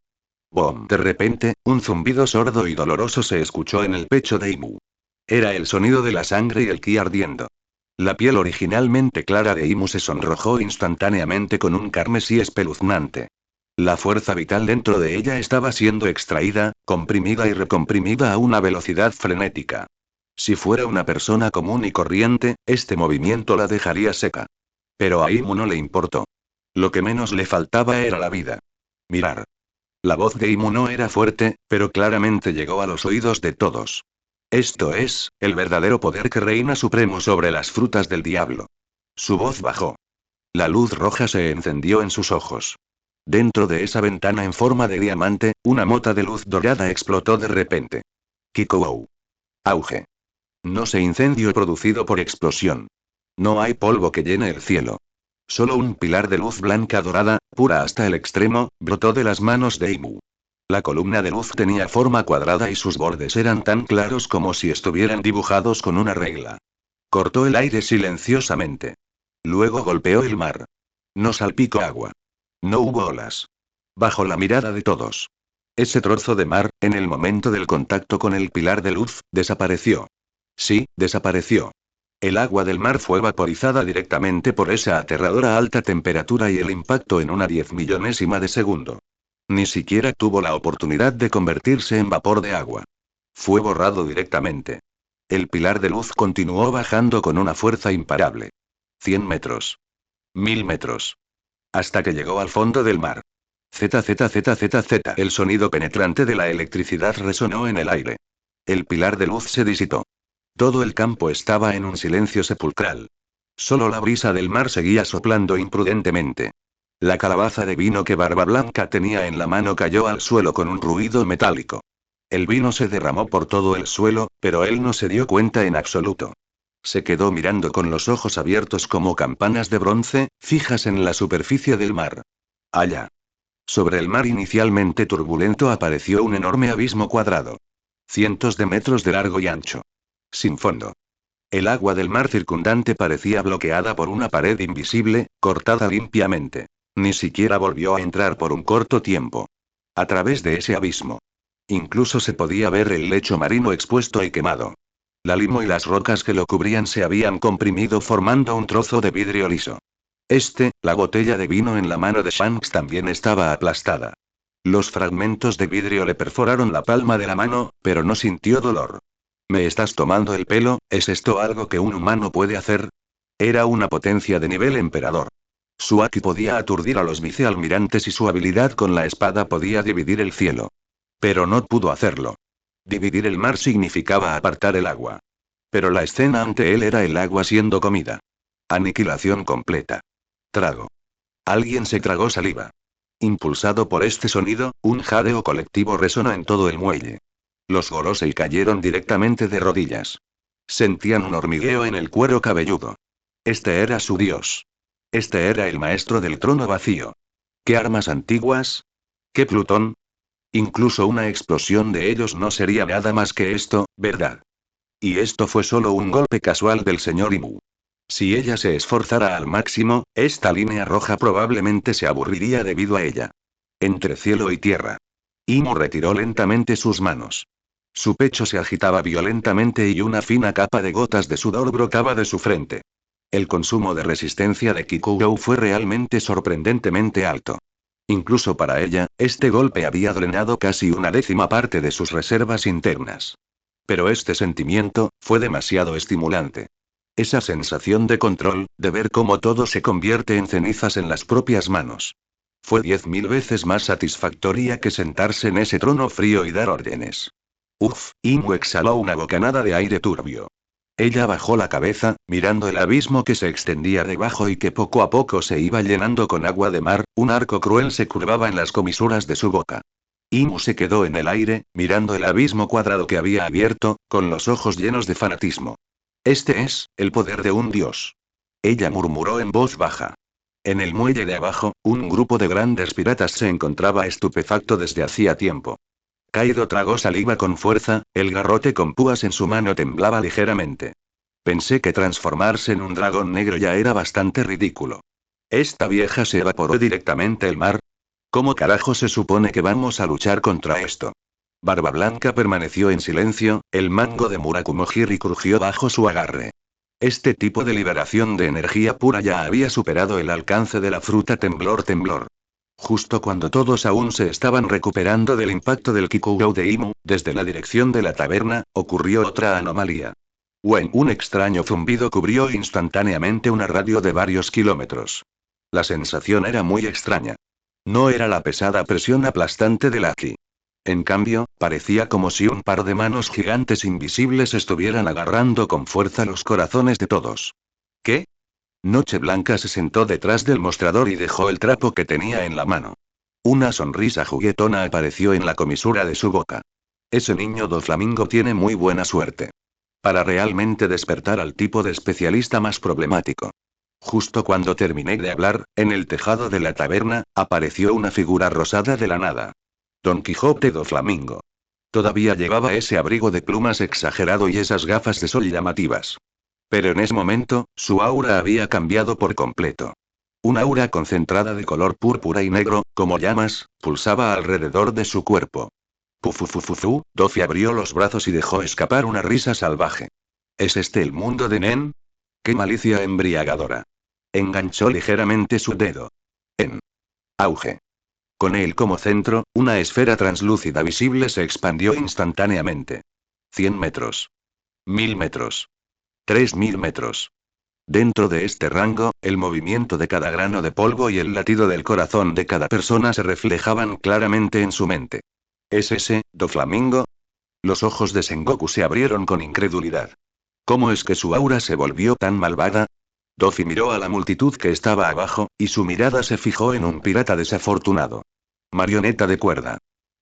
Boom. De repente, un zumbido sordo y doloroso se escuchó en el pecho de Imu. Era el sonido de la sangre y el ki ardiendo. La piel originalmente clara de Imu se sonrojó instantáneamente con un carmesí espeluznante. La fuerza vital dentro de ella estaba siendo extraída, comprimida y recomprimida a una velocidad frenética. Si fuera una persona común y corriente, este movimiento la dejaría seca. Pero a Imu no le importó. Lo que menos le faltaba era la vida. Mirar. La voz de Imu no era fuerte, pero claramente llegó a los oídos de todos. Esto es, el verdadero poder que reina supremo sobre las frutas del diablo. Su voz bajó. La luz roja se encendió en sus ojos. Dentro de esa ventana en forma de diamante, una mota de luz dorada explotó de repente. Kikou. Auge. No se incendio producido por explosión. No hay polvo que llene el cielo. Solo un pilar de luz blanca dorada, pura hasta el extremo, brotó de las manos de Imu. La columna de luz tenía forma cuadrada y sus bordes eran tan claros como si estuvieran dibujados con una regla. Cortó el aire silenciosamente. Luego golpeó el mar. No salpicó agua. No hubo olas. Bajo la mirada de todos. Ese trozo de mar, en el momento del contacto con el pilar de luz, desapareció. Sí, desapareció. El agua del mar fue vaporizada directamente por esa aterradora alta temperatura y el impacto en una 10 millonésima de segundo. Ni siquiera tuvo la oportunidad de convertirse en vapor de agua. Fue borrado directamente. El pilar de luz continuó bajando con una fuerza imparable. 100 metros. 1000 metros. hasta que llegó al fondo del mar. ZZZZZ. El sonido penetrante de la electricidad resonó en el aire. El pilar de luz se disipó. Todo el campo estaba en un silencio sepulcral. Solo la brisa del mar seguía soplando imprudentemente. La calabaza de vino que Barba Blanca tenía en la mano cayó al suelo con un ruido metálico. El vino se derramó por todo el suelo, pero él no se dio cuenta en absoluto. Se quedó mirando con los ojos abiertos como campanas de bronce, fijas en la superficie del mar. Allá. Sobre el mar inicialmente turbulento apareció un enorme abismo cuadrado. Cientos de metros de largo y ancho. Sin fondo. El agua del mar circundante parecía bloqueada por una pared invisible, cortada limpiamente. Ni siquiera volvió a entrar por un corto tiempo. A través de ese abismo. Incluso se podía ver el lecho marino expuesto y quemado. La limo y las rocas que lo cubrían se habían comprimido formando un trozo de vidrio liso. La botella de vino en la mano de Shanks también estaba aplastada. Los fragmentos de vidrio le perforaron la palma de la mano, pero no sintió dolor. ¿Me estás tomando el pelo? ¿Es esto algo que un humano puede hacer? Era una potencia de nivel emperador. Su haki podía aturdir a los vicealmirantes y su habilidad con la espada podía dividir el cielo. Pero no pudo hacerlo. Dividir el mar significaba apartar el agua. Pero la escena ante él era el agua siendo comida. Aniquilación completa. Trago. Alguien se tragó saliva. Impulsado por este sonido, un jadeo colectivo resonó en todo el muelle. Los Gorosei cayeron directamente de rodillas. Sentían un hormigueo en el cuero cabelludo. Este era su dios. Este era el maestro del trono vacío. ¿Qué armas antiguas? ¿Qué Plutón? Incluso una explosión de ellos no sería nada más que esto, ¿verdad? Y esto fue solo un golpe casual del señor Imu. Si ella se esforzara al máximo, esta línea roja probablemente se aburriría debido a ella. Entre cielo y tierra. Imu retiró lentamente sus manos. Su pecho se agitaba violentamente y una fina capa de gotas de sudor brotaba de su frente. El consumo de resistencia de Kikuou fue realmente sorprendentemente alto. Incluso para ella, este golpe había drenado casi una décima parte de sus reservas internas. Pero este sentimiento, fue demasiado estimulante. Esa sensación de control, de ver cómo todo se convierte en cenizas en las propias manos. Fue 10.000 veces más satisfactoria que sentarse en ese trono frío y dar órdenes. Imu exhaló una bocanada de aire turbio. Ella bajó la cabeza, mirando el abismo que se extendía debajo y que poco a poco se iba llenando con agua de mar, un arco cruel se curvaba en las comisuras de su boca. Imu se quedó en el aire, mirando el abismo cuadrado que había abierto, con los ojos llenos de fanatismo. Este es, el poder de un dios. Ella murmuró en voz baja. En el muelle de abajo, un grupo de grandes piratas se encontraba estupefacto desde hacía tiempo. Kaido tragó saliva con fuerza, el garrote con púas en su mano temblaba ligeramente. Pensé que transformarse en un dragón negro ya era bastante ridículo. ¿Esta vieja se evaporó directamente el mar? ¿Cómo carajo se supone que vamos a luchar contra esto? Barba Blanca permaneció en silencio, el mango de Murakumo-Hiri crujió bajo su agarre. Este tipo de liberación de energía pura ya había superado el alcance de la fruta temblor. Justo cuando todos aún se estaban recuperando del impacto del Kikuou de Imu, desde la dirección de la taberna, ocurrió otra anomalía. Un extraño zumbido cubrió instantáneamente una radio de varios kilómetros. La sensación era muy extraña. No era la pesada presión aplastante del Aki. En cambio, parecía como si un par de manos gigantes invisibles estuvieran agarrando con fuerza los corazones de todos. ¿Qué? Noche Blanca se sentó detrás del mostrador y dejó el trapo que tenía en la mano. Una sonrisa juguetona apareció en la comisura de su boca. Ese niño Doflamingo tiene muy buena suerte. Para realmente despertar al tipo de especialista más problemático. Justo cuando terminé de hablar, en el tejado de la taberna, apareció una figura rosada de la nada. Don Quijote Doflamingo. Todavía llevaba ese abrigo de plumas exagerado y esas gafas de sol llamativas. Pero en ese momento, su aura había cambiado por completo. Un aura concentrada de color púrpura y negro, como llamas, pulsaba alrededor de su cuerpo. Pufufufufu, Doffy abrió los brazos y dejó escapar una risa salvaje. ¿Es este el mundo de Nen? ¡Qué malicia embriagadora! Enganchó ligeramente su dedo. En auge. Con él como centro, una esfera translúcida visible se expandió instantáneamente. 100 metros. 1000 metros. 3000 metros. Dentro de este rango, el movimiento de cada grano de polvo y el latido del corazón de cada persona se reflejaban claramente en su mente. ¿Es ese, Doflamingo? Los ojos de Sengoku se abrieron con incredulidad. ¿Cómo es que su aura se volvió tan malvada? Dofi miró a la multitud que estaba abajo, y su mirada se fijó en un pirata desafortunado. Marioneta de cuerda.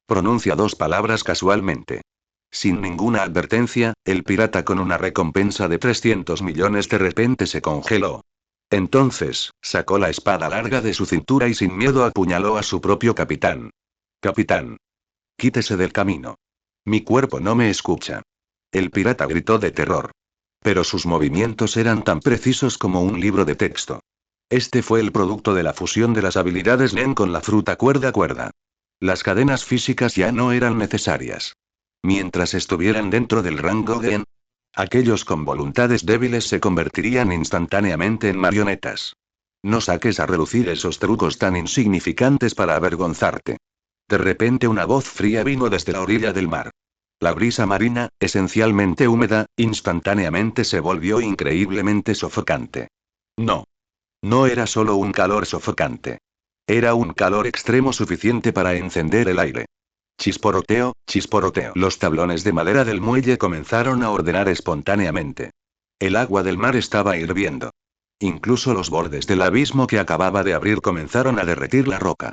Pronuncia dos palabras casualmente. Sin ninguna advertencia, el pirata con una recompensa de 300 millones de repente se congeló. Entonces, sacó la espada larga de su cintura y sin miedo apuñaló a su propio capitán. Capitán. Quítese del camino. Mi cuerpo no me escucha. El pirata gritó de terror. Pero sus movimientos eran tan precisos como un libro de texto. Este fue el producto de la fusión de las habilidades Nen con la fruta cuerda. Las cadenas físicas ya no eran necesarias. Mientras estuvieran dentro del rango Gen, aquellos con voluntades débiles se convertirían instantáneamente en marionetas. No saques a relucir esos trucos tan insignificantes para avergonzarte. De repente una voz fría vino desde la orilla del mar. La brisa marina, esencialmente húmeda, instantáneamente se volvió increíblemente sofocante. No. No era solo un calor sofocante. Era un calor extremo suficiente para encender el aire. Chisporoteo, chisporoteo. Los tablones de madera del muelle comenzaron a ordenar espontáneamente. El agua del mar estaba hirviendo. Incluso los bordes del abismo que acababa de abrir comenzaron a derretir la roca.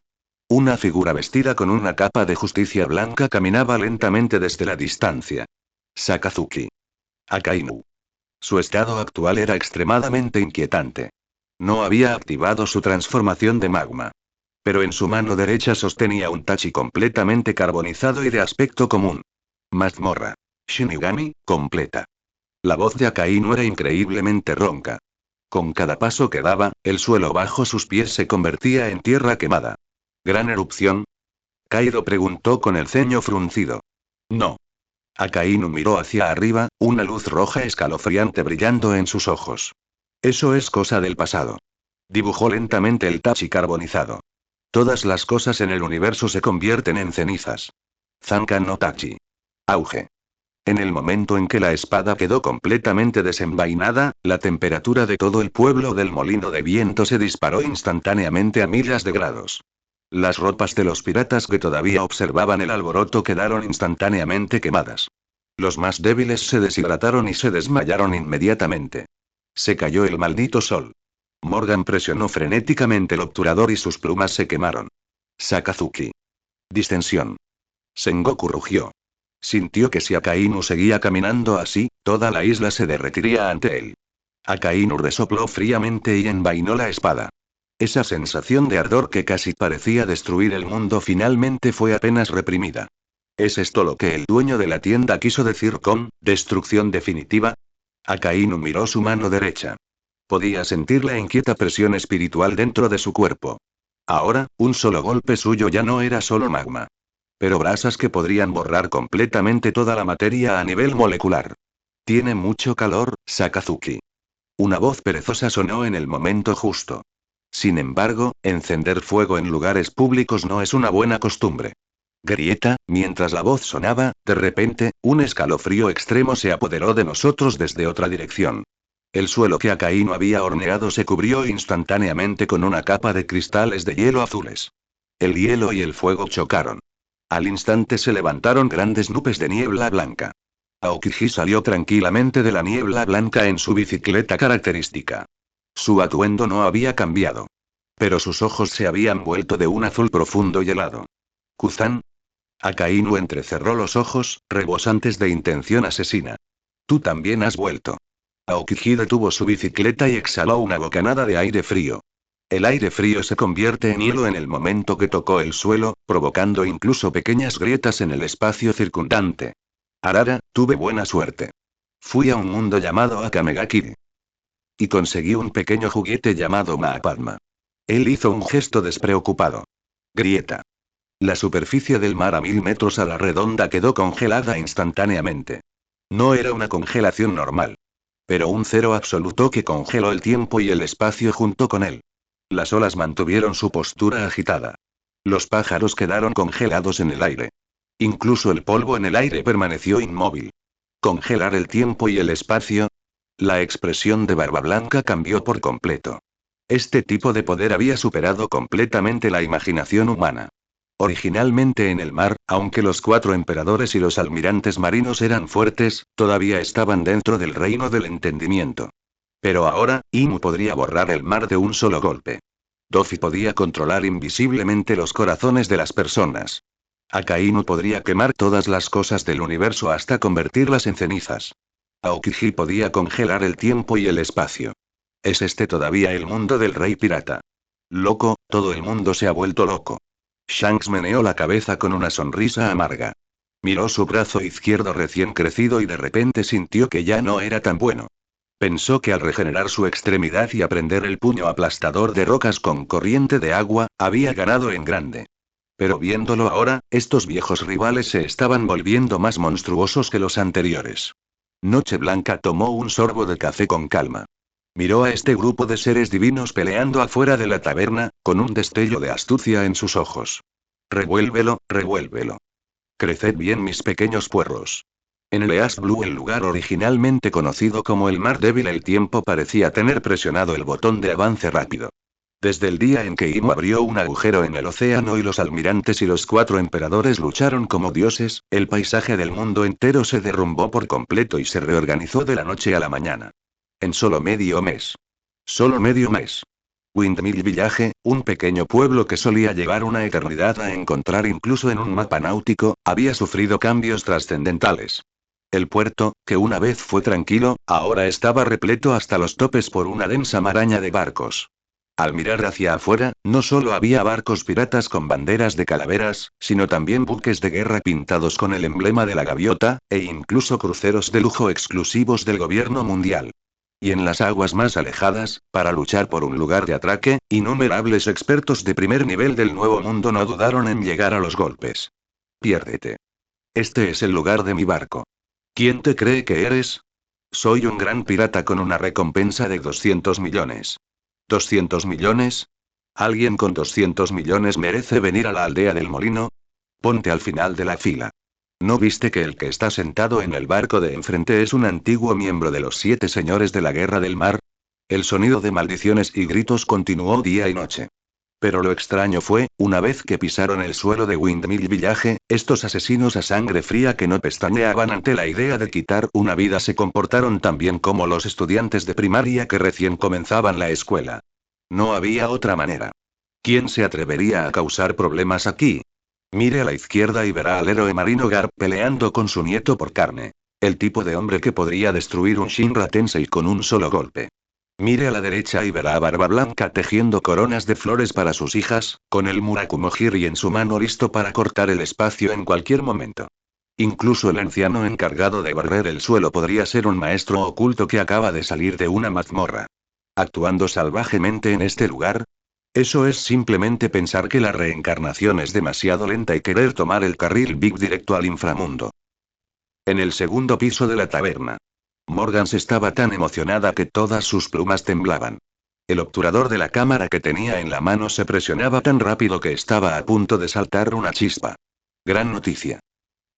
Una figura vestida con una capa de justicia blanca caminaba lentamente desde la distancia. Sakazuki. Akainu. Su estado actual era extremadamente inquietante. No había activado su transformación de magma. Pero en su mano derecha sostenía un tachi completamente carbonizado y de aspecto común. Mazmorra. Shinigami, completa. La voz de Akainu era increíblemente ronca. Con cada paso que daba, el suelo bajo sus pies se convertía en tierra quemada. ¿Gran erupción? Kaido preguntó con el ceño fruncido. No. Akainu miró hacia arriba, una luz roja escalofriante brillando en sus ojos. Eso es cosa del pasado. Dibujó lentamente el tachi carbonizado. Todas las cosas en el universo se convierten en cenizas. Zankan no Tachi. Auge. En el momento en que la espada quedó completamente desenvainada, la temperatura de todo el pueblo del molino de viento se disparó instantáneamente a millas de grados. Las ropas de los piratas que todavía observaban el alboroto quedaron instantáneamente quemadas. Los más débiles se deshidrataron y se desmayaron inmediatamente. Se cayó el maldito sol. Morgan presionó frenéticamente el obturador y sus plumas se quemaron. Sakazuki. Distensión. Sengoku rugió. Sintió que si Akainu seguía caminando así, toda la isla se derretiría ante él. Akainu resopló fríamente y envainó la espada. Esa sensación de ardor que casi parecía destruir el mundo finalmente fue apenas reprimida. ¿Es esto lo que el dueño de la tienda quiso decir con destrucción definitiva? Akainu miró su mano derecha. Podía sentir la inquieta presión espiritual dentro de su cuerpo. Ahora, un solo golpe suyo ya no era solo magma. Pero brasas que podrían borrar completamente toda la materia a nivel molecular. Tiene mucho calor, Sakazuki. Una voz perezosa sonó en el momento justo. Sin embargo, encender fuego en lugares públicos no es una buena costumbre. Grieta, mientras la voz sonaba, de repente, un escalofrío extremo se apoderó de nosotros desde otra dirección. El suelo que Akainu había horneado se cubrió instantáneamente con una capa de cristales de hielo azules. El hielo y el fuego chocaron. Al instante se levantaron grandes nubes de niebla blanca. Aokiji salió tranquilamente de la niebla blanca en su bicicleta característica. Su atuendo no había cambiado. Pero sus ojos se habían vuelto de un azul profundo y helado. ¿Kuzan? Akainu entrecerró los ojos, rebosantes de intención asesina. Tú también has vuelto. Aokiji detuvo su bicicleta y exhaló una bocanada de aire frío. El aire frío se convierte en hielo en el momento que tocó el suelo, provocando incluso pequeñas grietas en el espacio circundante. Arara, tuve buena suerte. Fui a un mundo llamado Akamegakure. Y conseguí un pequeño juguete llamado Maapalma. Él hizo un gesto despreocupado. Grieta. La superficie del mar a 1000 metros a la redonda quedó congelada instantáneamente. No era una congelación normal. Pero un cero absoluto que congeló el tiempo y el espacio junto con él. Las olas mantuvieron su postura agitada. Los pájaros quedaron congelados en el aire. Incluso el polvo en el aire permaneció inmóvil. ¿Congelar el tiempo y el espacio? La expresión de Barba Blanca cambió por completo. Este tipo de poder había superado completamente la imaginación humana. Originalmente en el mar, aunque los 4 emperadores y los almirantes marinos eran fuertes, todavía estaban dentro del reino del entendimiento. Pero ahora, Imu podría borrar el mar de un solo golpe. Dofi podía controlar invisiblemente los corazones de las personas. Akainu podría quemar todas las cosas del universo hasta convertirlas en cenizas. Aokiji podía congelar el tiempo y el espacio. ¿Es este todavía el mundo del rey pirata? Loco, todo el mundo se ha vuelto loco. Shanks meneó la cabeza con una sonrisa amarga. Miró su brazo izquierdo recién crecido y de repente sintió que ya no era tan bueno. Pensó que al regenerar su extremidad y aprender el puño aplastador de rocas con corriente de agua, había ganado en grande. Pero viéndolo ahora, estos viejos rivales se estaban volviendo más monstruosos que los anteriores. Noche Blanca tomó un sorbo de café con calma. Miró a este grupo de seres divinos peleando afuera de la taberna, con un destello de astucia en sus ojos. Revuélvelo, revuélvelo. Creced bien mis pequeños puerros. En el East Blue, el lugar originalmente conocido como el Mar Débil, el tiempo parecía tener presionado el botón de avance rápido. Desde el día en que Imu abrió un agujero en el océano y los almirantes y los 4 emperadores lucharon como dioses, el paisaje del mundo entero se derrumbó por completo y se reorganizó de la noche a la mañana. En solo medio mes. Solo medio mes. Windmill Village, un pequeño pueblo que solía llevar una eternidad a encontrar incluso en un mapa náutico, había sufrido cambios trascendentales. El puerto, que una vez fue tranquilo, ahora estaba repleto hasta los topes por una densa maraña de barcos. Al mirar hacia afuera, no solo había barcos piratas con banderas de calaveras, sino también buques de guerra pintados con el emblema de la gaviota, e incluso cruceros de lujo exclusivos del gobierno mundial. Y en las aguas más alejadas, para luchar por un lugar de atraque, innumerables expertos de primer nivel del Nuevo Mundo no dudaron en llegar a los golpes. Piérdete. Este es el lugar de mi barco. ¿Quién te cree que eres? Soy un gran pirata con una recompensa de 200 millones. ¿200 millones? ¿Alguien con 200 millones merece venir a la aldea del molino? Ponte al final de la fila. ¿No viste que el que está sentado en el barco de enfrente es un antiguo miembro de los 7 señores de la guerra del mar? El sonido de maldiciones y gritos continuó día y noche. Pero lo extraño fue, una vez que pisaron el suelo de Windmill Village, estos asesinos a sangre fría que no pestañeaban ante la idea de quitar una vida se comportaron tan bien como los estudiantes de primaria que recién comenzaban la escuela. No había otra manera. ¿Quién se atrevería a causar problemas aquí? Mire a la izquierda y verá al héroe marino Garp peleando con su nieto por carne. El tipo de hombre que podría destruir un Shinra Tensei con un solo golpe. Mire a la derecha y verá a Barba Blanca tejiendo coronas de flores para sus hijas, con el Murakumo-Hiri en su mano listo para cortar el espacio en cualquier momento. Incluso el anciano encargado de barrer el suelo podría ser un maestro oculto que acaba de salir de una mazmorra. ¿Actuando salvajemente en este lugar? Eso es simplemente pensar que la reencarnación es demasiado lenta y querer tomar el carril Big directo al inframundo. En el segundo piso de la taberna. Morgans estaba tan emocionada que todas sus plumas temblaban. El obturador de la cámara que tenía en la mano se presionaba tan rápido que estaba a punto de saltar una chispa. Gran noticia.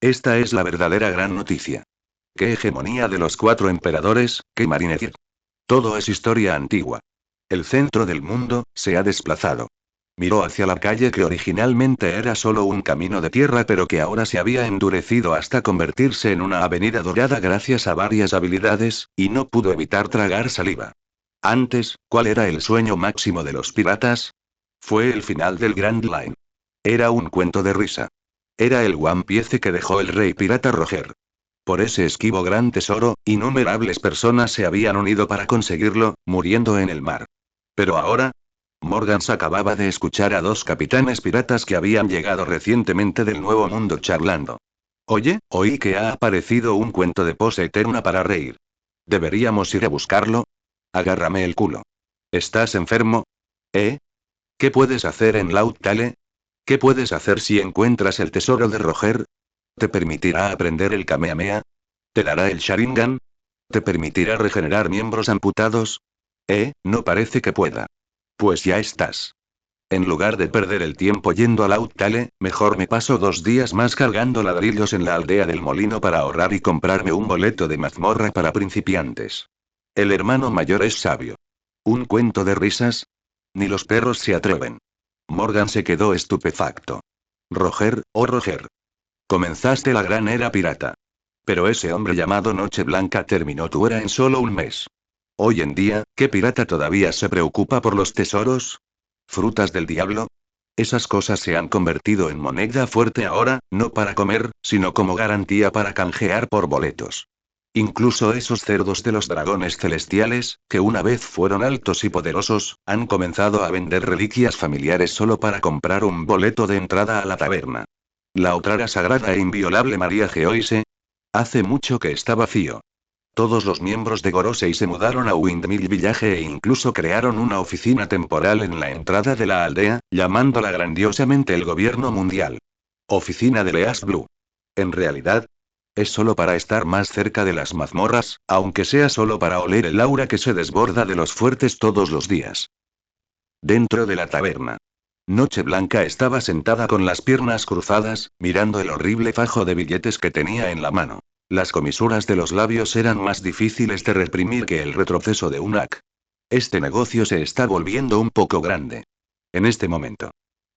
Esta es la verdadera gran noticia. ¡Qué hegemonía de los 4 emperadores, qué marinería! Todo es historia antigua. El centro del mundo se ha desplazado. Miró hacia la calle que originalmente era solo un camino de tierra pero que ahora se había endurecido hasta convertirse en una avenida dorada gracias a varias habilidades, y no pudo evitar tragar saliva. Antes, ¿cuál era el sueño máximo de los piratas? Fue el final del Grand Line. Era un cuento de risa. Era el One Piece que dejó el rey pirata Roger. Por ese esquivo gran tesoro, innumerables personas se habían unido para conseguirlo, muriendo en el mar. Pero ahora, Morgans acababa de escuchar a 2 capitanes piratas que habían llegado recientemente del Nuevo Mundo charlando. Oye, oí que ha aparecido un cuento de pose eterna para reír. ¿Deberíamos ir a buscarlo? Agárrame el culo. ¿Estás enfermo? ¿Eh? ¿Qué puedes hacer en Lautale? ¿Qué puedes hacer si encuentras el tesoro de Roger? ¿Te permitirá aprender el Kamehameha? ¿Te dará el Sharingan? ¿Te permitirá regenerar miembros amputados? No parece que pueda. Pues ya estás. En lugar de perder el tiempo yendo a Lautale, mejor me paso 2 días más cargando ladrillos en la aldea del molino para ahorrar y comprarme un boleto de mazmorra para principiantes. El hermano mayor es sabio. ¿Un cuento de risas? Ni los perros se atreven. Morgan se quedó estupefacto. Roger, oh Roger. Comenzaste la gran era pirata. Pero ese hombre llamado Noche Blanca terminó tu era en solo un mes. Hoy en día, ¿qué pirata todavía se preocupa por los tesoros? ¿Frutas del diablo? Esas cosas se han convertido en moneda fuerte ahora, no para comer, sino como garantía para canjear por boletos. Incluso esos cerdos de los dragones celestiales, que una vez fueron altos y poderosos, han comenzado a vender reliquias familiares solo para comprar un boleto de entrada a la taberna. La otrora sagrada e inviolable María Geoise. Hace mucho que está vacío. Todos los miembros de Gorosei se mudaron a Windmill Village e incluso crearon una oficina temporal en la entrada de la aldea, llamándola grandiosamente el Gobierno Mundial. Oficina de Leas Blue. En realidad, es solo para estar más cerca de las mazmorras, aunque sea solo para oler el aura que se desborda de los fuertes todos los días. Dentro de la taberna. Noche Blanca estaba sentada con las piernas cruzadas, mirando el horrible fajo de billetes que tenía en la mano. Las comisuras de los labios eran más difíciles de reprimir que el retroceso de un ac. Este negocio se está volviendo un poco grande. En este momento.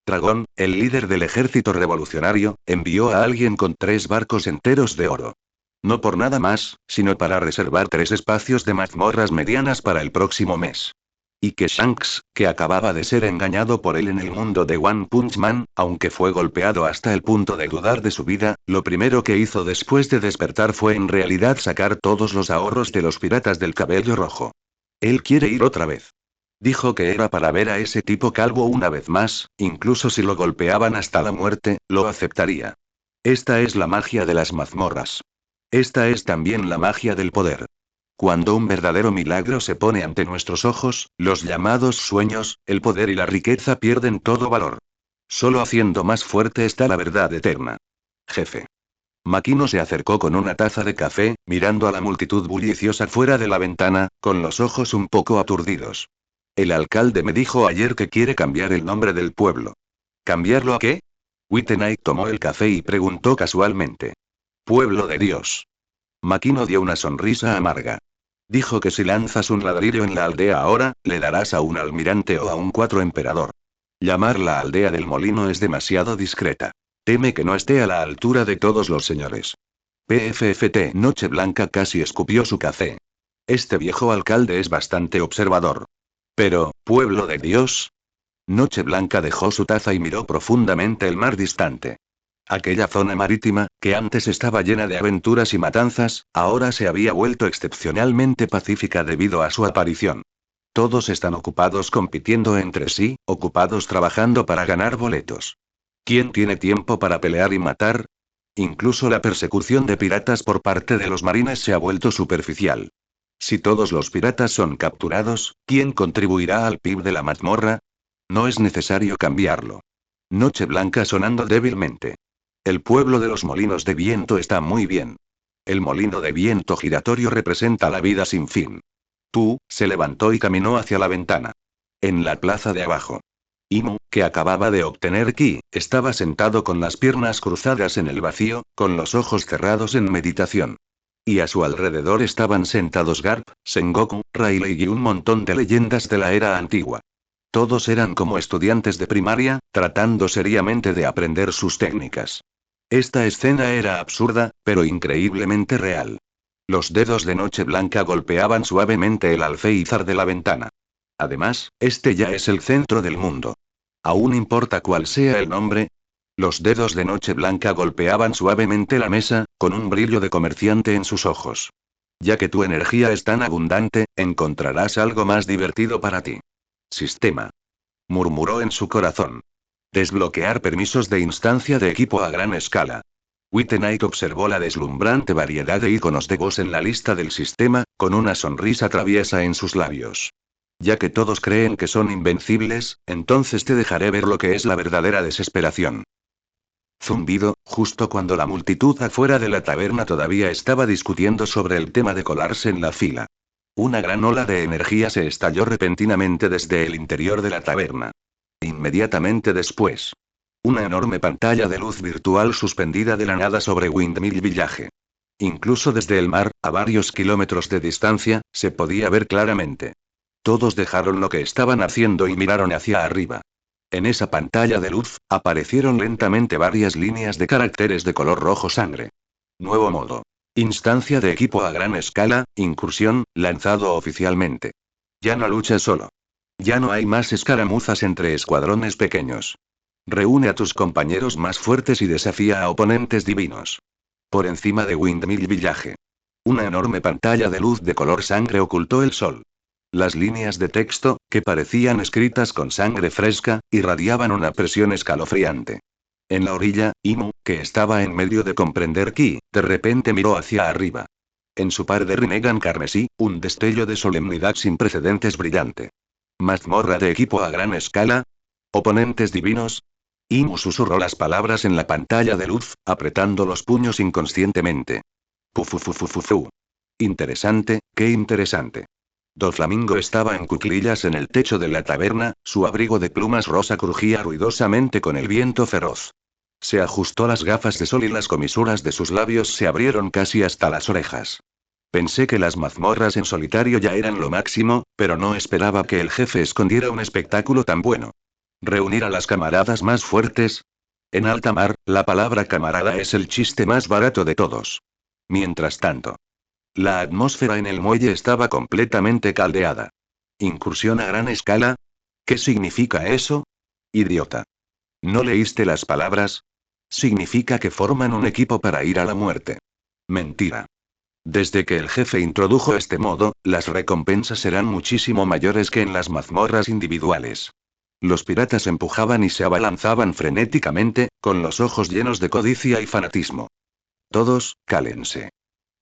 Dragón, el líder del ejército revolucionario, envió a alguien con 3 barcos enteros de oro. No por nada más, sino para reservar 3 espacios de mazmorras medianas para el próximo mes. Y que Shanks, que acababa de ser engañado por él en el mundo de One Punch Man, aunque fue golpeado hasta el punto de dudar de su vida, lo primero que hizo después de despertar fue en realidad sacar todos los ahorros de los piratas del cabello rojo. Él quiere ir otra vez. Dijo que era para ver a ese tipo calvo una vez más, incluso si lo golpeaban hasta la muerte, lo aceptaría. Esta es la magia de las mazmorras. Esta es también la magia del poder. Cuando un verdadero milagro se pone ante nuestros ojos, los llamados sueños, el poder y la riqueza pierden todo valor. Solo haciendo más fuerte está la verdad eterna. Jefe. Makino se acercó con una taza de café, mirando a la multitud bulliciosa fuera de la ventana, con los ojos un poco aturdidos. El alcalde me dijo ayer que quiere cambiar el nombre del pueblo. ¿Cambiarlo a qué? Wittenay tomó el café y preguntó casualmente. Pueblo de Dios. Makino dio una sonrisa amarga. Dijo que si lanzas un ladrillo en la aldea ahora, le darás a un almirante o a un 4 emperador. Llamar la aldea del molino es demasiado discreta. Teme que no esté a la altura de todos los señores. PFFT Noche Blanca casi escupió su café. Este viejo alcalde es bastante observador. Pero, ¿pueblo de Dios? Noche Blanca dejó su taza y miró profundamente el mar distante. Aquella zona marítima, que antes estaba llena de aventuras y matanzas, ahora se había vuelto excepcionalmente pacífica debido a su aparición. Todos están ocupados compitiendo entre sí, ocupados trabajando para ganar boletos. ¿Quién tiene tiempo para pelear y matar? Incluso la persecución de piratas por parte de los marines se ha vuelto superficial. Si todos los piratas son capturados, ¿quién contribuirá al PIB de la mazmorra? No es necesario cambiarlo. Noche Blanca sonando débilmente. El pueblo de los molinos de viento está muy bien. El molino de viento giratorio representa la vida sin fin. Se levantó y caminó hacia la ventana. En la plaza de abajo. Imu, que acababa de obtener ki, estaba sentado con las piernas cruzadas en el vacío, con los ojos cerrados en meditación. Y a su alrededor estaban sentados Garp, Sengoku, Rayleigh y un montón de leyendas de la era antigua. Todos eran como estudiantes de primaria, tratando seriamente de aprender sus técnicas. Esta escena era absurda, pero increíblemente real. Los dedos de Noche Blanca golpeaban suavemente el alféizar de la ventana. Además, este ya es el centro del mundo. ¿Aún importa cuál sea el nombre? Los dedos de Noche Blanca golpeaban suavemente la mesa, con un brillo de comerciante en sus ojos. Ya que tu energía es tan abundante, encontrarás algo más divertido para ti. Sistema. Murmuró en su corazón. Desbloquear permisos de instancia de equipo a gran escala. Wittenay observó la deslumbrante variedad de iconos de voz en la lista del sistema, con una sonrisa traviesa en sus labios. Ya que todos creen que son invencibles, entonces te dejaré ver lo que es la verdadera desesperación. Zumbido, justo cuando la multitud afuera de la taberna todavía estaba discutiendo sobre el tema de colarse en la fila. Una gran ola de energía se estalló repentinamente desde el interior de la taberna. Inmediatamente después. Una enorme pantalla de luz virtual suspendida de la nada sobre Windmill Village. Incluso desde el mar, a varios kilómetros de distancia, se podía ver claramente. Todos dejaron lo que estaban haciendo y miraron hacia arriba. En esa pantalla de luz, aparecieron lentamente varias líneas de caracteres de color rojo sangre. Nuevo modo. Instancia de equipo a gran escala, incursión, lanzado oficialmente. Ya no lucha solo. Ya no hay más escaramuzas entre escuadrones pequeños. Reúne a tus compañeros más fuertes y desafía a oponentes divinos. Por encima de Windmill Village. Una enorme pantalla de luz de color sangre ocultó el sol. Las líneas de texto, que parecían escritas con sangre fresca, irradiaban una presión escalofriante. En la orilla, Imu, que estaba en medio de comprender Ki, de repente miró hacia arriba. En su par de Rinnegan carmesí, un destello de solemnidad sin precedentes brillante. ¿Mazmorra de equipo a gran escala? ¿Oponentes divinos? Imu susurró las palabras en la pantalla de luz, apretando los puños inconscientemente. Pufufufufufu. Interesante, qué interesante. Doflamingo estaba en cuclillas en el techo de la taberna, su abrigo de plumas rosa crujía ruidosamente con el viento feroz. Se ajustó las gafas de sol y las comisuras de sus labios se abrieron casi hasta las orejas. Pensé que las mazmorras en solitario ya eran lo máximo, pero no esperaba que el jefe escondiera un espectáculo tan bueno. ¿Reunir a las camaradas más fuertes? En alta mar, la palabra camarada es el chiste más barato de todos. Mientras tanto, la atmósfera en el muelle estaba completamente caldeada. ¿Incursión a gran escala? ¿Qué significa eso? Idiota. ¿No leíste las palabras? Significa que forman un equipo para ir a la muerte. Mentira. Desde que el jefe introdujo este modo, las recompensas serán muchísimo mayores que en las mazmorras individuales. Los piratas empujaban y se abalanzaban frenéticamente, con los ojos llenos de codicia y fanatismo. Todos, cálense.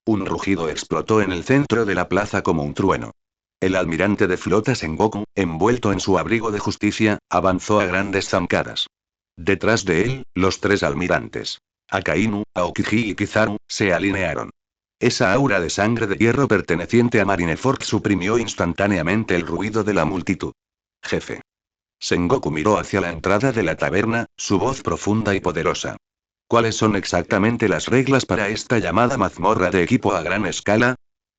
Un rugido explotó en el centro de la plaza como un trueno. El almirante de flota Sengoku, envuelto en su abrigo de justicia, avanzó a grandes zancadas. Detrás de él, los tres almirantes, Akainu, Aokiji y Kizaru, se alinearon. Esa aura de sangre de hierro perteneciente a Marineford suprimió instantáneamente el ruido de la multitud. Jefe. Sengoku miró hacia la entrada de la taberna, su voz profunda y poderosa. ¿Cuáles son exactamente las reglas para esta llamada mazmorra de equipo a gran escala?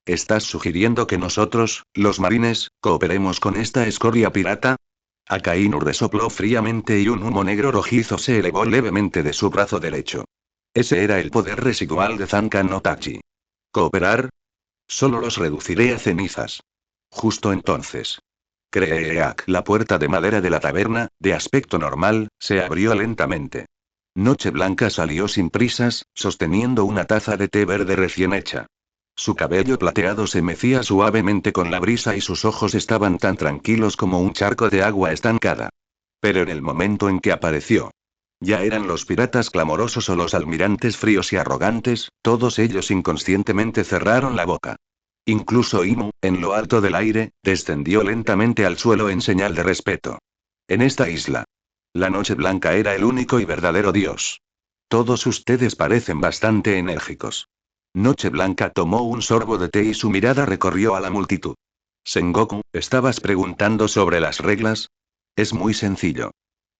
¿Estás sugiriendo que nosotros, los marines, cooperemos con esta escoria pirata? Akainu resopló fríamente y un humo negro rojizo se elevó levemente de su brazo derecho. Ese era el poder residual de Zankan no Tachi. ¿Cooperar? Solo los reduciré a cenizas. Justo entonces. Creak. La puerta de madera de la taberna, de aspecto normal, se abrió lentamente. Noche Blanca salió sin prisas, sosteniendo una taza de té verde recién hecha. Su cabello plateado se mecía suavemente con la brisa y sus ojos estaban tan tranquilos como un charco de agua estancada. Pero en el momento en que apareció, ya eran los piratas clamorosos o los almirantes fríos y arrogantes, todos ellos inconscientemente cerraron la boca. Incluso Imu, en lo alto del aire, descendió lentamente al suelo en señal de respeto. En esta isla, la Noche Blanca era el único y verdadero dios. Todos ustedes parecen bastante enérgicos. Noche Blanca tomó un sorbo de té y su mirada recorrió a la multitud. Sengoku, ¿estabas preguntando sobre las reglas? Es muy sencillo.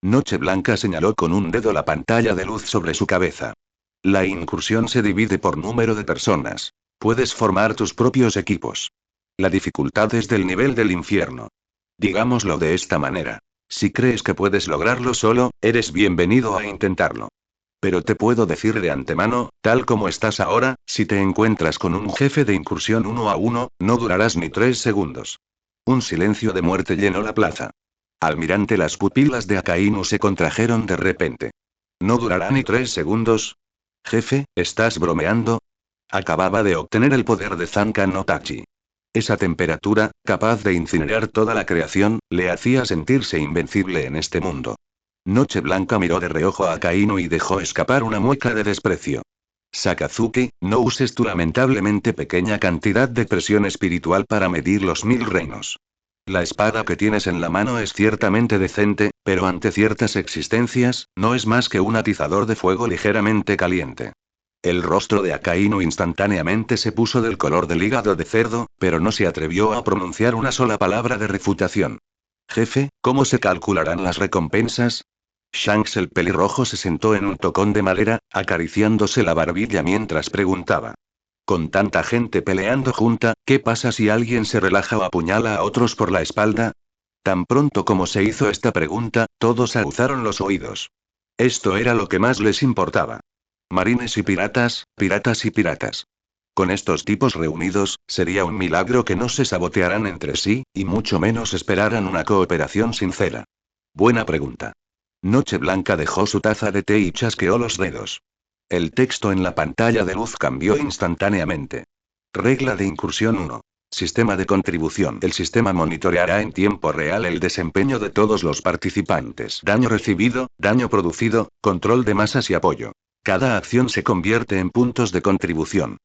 Noche Blanca señaló con un dedo la pantalla de luz sobre su cabeza. La incursión se divide por número de personas. Puedes formar tus propios equipos. La dificultad es del nivel del infierno. Digámoslo de esta manera. Si crees que puedes lograrlo solo, eres bienvenido a intentarlo. Pero te puedo decir de antemano, tal como estás ahora, si te encuentras con un jefe de incursión 1 a 1, no durarás ni 3 segundos. Un silencio de muerte llenó la plaza. Almirante, las pupilas de Akainu se contrajeron de repente. ¿No durará ni 3 segundos? Jefe, ¿estás bromeando? Acababa de obtener el poder de Zankan no Tachi. Esa temperatura, capaz de incinerar toda la creación, le hacía sentirse invencible en este mundo. Noche Blanca miró de reojo a Akainu y dejó escapar una mueca de desprecio. Sakazuki, no uses tu lamentablemente pequeña cantidad de presión espiritual para medir los 1000 reinos. La espada que tienes en la mano es ciertamente decente, pero ante ciertas existencias, no es más que un atizador de fuego ligeramente caliente. El rostro de Akainu instantáneamente se puso del color del hígado de cerdo, pero no se atrevió a pronunciar una sola palabra de refutación. Jefe, ¿cómo se calcularán las recompensas? Shanks el pelirrojo se sentó en un tocón de madera, acariciándose la barbilla mientras preguntaba. Con tanta gente peleando junta, ¿qué pasa si alguien se relaja o apuñala a otros por la espalda? Tan pronto como se hizo esta pregunta, todos aguzaron los oídos. Esto era lo que más les importaba. Marines y piratas, piratas y piratas. Con estos tipos reunidos, sería un milagro que no se sabotearan entre sí, y mucho menos esperaran una cooperación sincera. Buena pregunta. Noche Blanca dejó su taza de té y chasqueó los dedos. El texto en la pantalla de luz cambió instantáneamente. Regla de incursión 1. Sistema de contribución. El sistema monitoreará en tiempo real el desempeño de todos los participantes. Daño recibido, daño producido, control de masas y apoyo. Cada acción se convierte en puntos de contribución.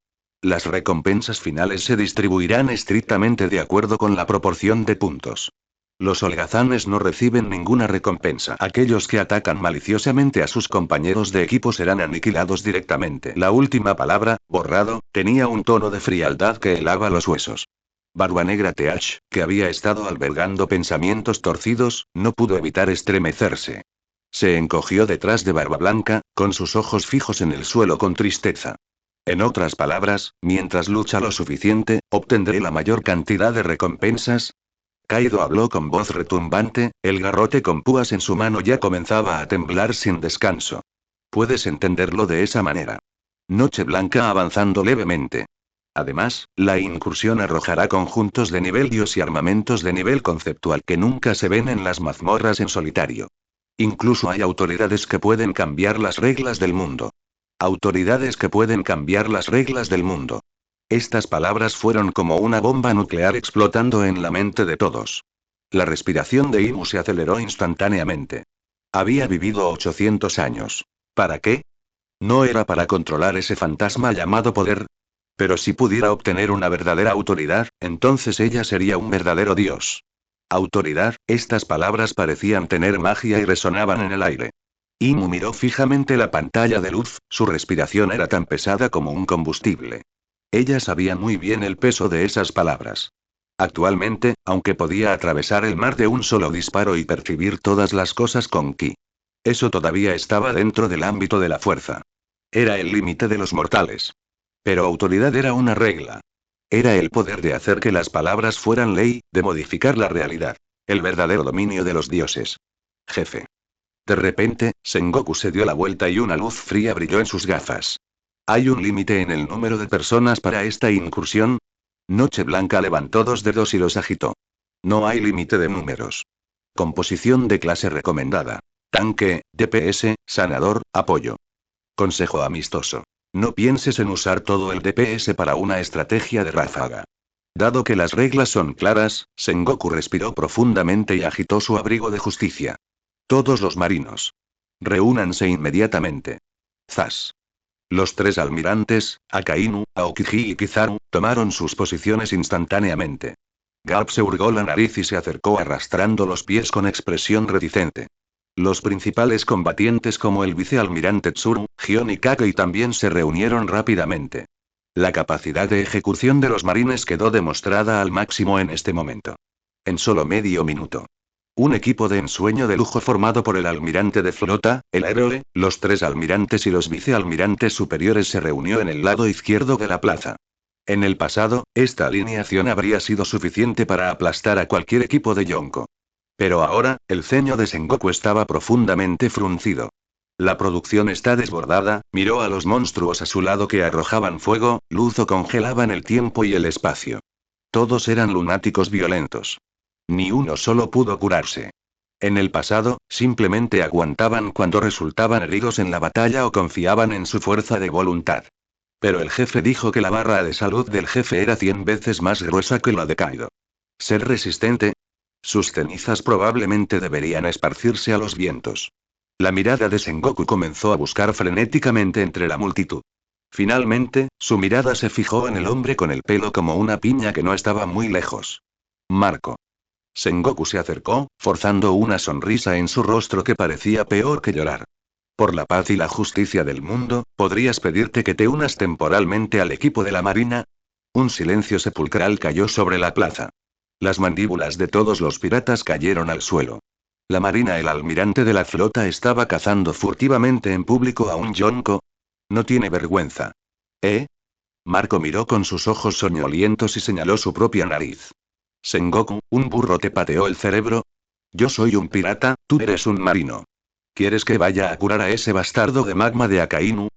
Las recompensas finales se distribuirán estrictamente de acuerdo con la proporción de puntos. Los holgazanes no reciben ninguna recompensa. Aquellos que atacan maliciosamente a sus compañeros de equipo serán aniquilados directamente. La última palabra, borrado, tenía un tono de frialdad que helaba los huesos. Barba Negra Teach, que había estado albergando pensamientos torcidos, no pudo evitar estremecerse. Se encogió detrás de Barba Blanca, con sus ojos fijos en el suelo con tristeza. En otras palabras, mientras lucha lo suficiente, obtendré la mayor cantidad de recompensas. Kaido habló con voz retumbante, el garrote con púas en su mano ya comenzaba a temblar sin descanso. Puedes entenderlo de esa manera. Noche Blanca avanzando levemente. Además, la incursión arrojará conjuntos de nivel dios y armamentos de nivel conceptual que nunca se ven en las mazmorras en solitario. Incluso hay autoridades que pueden cambiar las reglas del mundo. Autoridades que pueden cambiar las reglas del mundo. Estas palabras fueron como una bomba nuclear explotando en la mente de todos. La respiración de Imu se aceleró instantáneamente. Había vivido 800 años. ¿Para qué? No era para controlar ese fantasma llamado poder. Pero si pudiera obtener una verdadera autoridad, entonces ella sería un verdadero dios. Autoridad, estas palabras parecían tener magia y resonaban en el aire. Imu miró fijamente la pantalla de luz, su respiración era tan pesada como un combustible. Ella sabía muy bien el peso de esas palabras. Actualmente, aunque podía atravesar el mar de un solo disparo y percibir todas las cosas con ki. Eso todavía estaba dentro del ámbito de la fuerza. Era el límite de los mortales. Pero autoridad era una regla. Era el poder de hacer que las palabras fueran ley, de modificar la realidad. El verdadero dominio de los dioses. Jefe. De repente, Sengoku se dio la vuelta y una luz fría brilló en sus gafas. ¿Hay un límite en el número de personas para esta incursión? Noche Blanca levantó 2 dedos y los agitó. No hay límite de números. Composición de clase recomendada. Tanque, DPS, sanador, apoyo. Consejo amistoso. No pienses en usar todo el DPS para una estrategia de ráfaga. Dado que las reglas son claras, Sengoku respiró profundamente y agitó su abrigo de justicia. Todos los marinos. Reúnanse inmediatamente. Zas. Los 3 almirantes, Akainu, Aokiji y Kizaru, tomaron sus posiciones instantáneamente. Garp se hurgó la nariz y se acercó arrastrando los pies con expresión reticente. Los principales combatientes como el vicealmirante Tsuru, Gion y Kakei también se reunieron rápidamente. La capacidad de ejecución de los marines quedó demostrada al máximo en este momento. En solo medio minuto. Un equipo de ensueño de lujo formado por el almirante de flota, el héroe, los 3 almirantes y los vicealmirantes superiores se reunió en el lado izquierdo de la plaza. En el pasado, esta alineación habría sido suficiente para aplastar a cualquier equipo de Yonko. Pero ahora, el ceño de Sengoku estaba profundamente fruncido. La producción está desbordada, miró a los monstruos a su lado que arrojaban fuego, luz o congelaban el tiempo y el espacio. Todos eran lunáticos violentos. Ni uno solo pudo curarse. En el pasado, simplemente aguantaban cuando resultaban heridos en la batalla o confiaban en su fuerza de voluntad. Pero el jefe dijo que la barra de salud del jefe era 100 veces más gruesa que la de Kaido. ¿Ser resistente? Sus cenizas probablemente deberían esparcirse a los vientos. La mirada de Sengoku comenzó a buscar frenéticamente entre la multitud. Finalmente, su mirada se fijó en el hombre con el pelo como una piña que no estaba muy lejos. Marco. Sengoku se acercó, forzando una sonrisa en su rostro que parecía peor que llorar. Por la paz y la justicia del mundo, ¿podrías pedirte que te unas temporalmente al equipo de la marina? Un silencio sepulcral cayó sobre la plaza. Las mandíbulas de todos los piratas cayeron al suelo. La marina, el almirante de la flota, estaba cazando furtivamente en público a un Yonko. No tiene vergüenza. ¿Eh? Marco miró con sus ojos soñolientos y señaló su propia nariz. Sengoku, ¿un burro te pateó el cerebro? Yo soy un pirata, tú eres un marino. ¿Quieres que vaya a curar a ese bastardo de magma de Akainu?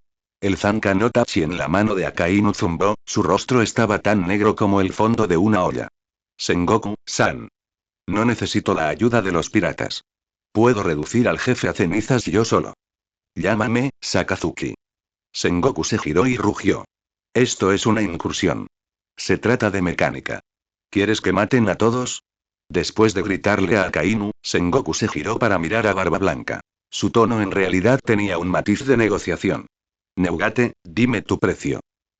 El Zanka no Tachi en la mano de Akainu zumbó, su rostro estaba tan negro como el fondo de una olla. Sengoku-san. No necesito la ayuda de los piratas. Puedo reducir al jefe a cenizas yo solo. Llámame, Sakazuki. Sengoku se giró y rugió. Esto es una incursión. Se trata de mecánica. ¿Quieres que maten a todos? Después de gritarle a Akainu, Sengoku se giró para mirar a Barba Blanca. Su tono en realidad tenía un matiz de negociación. Neugate, dime tu precio.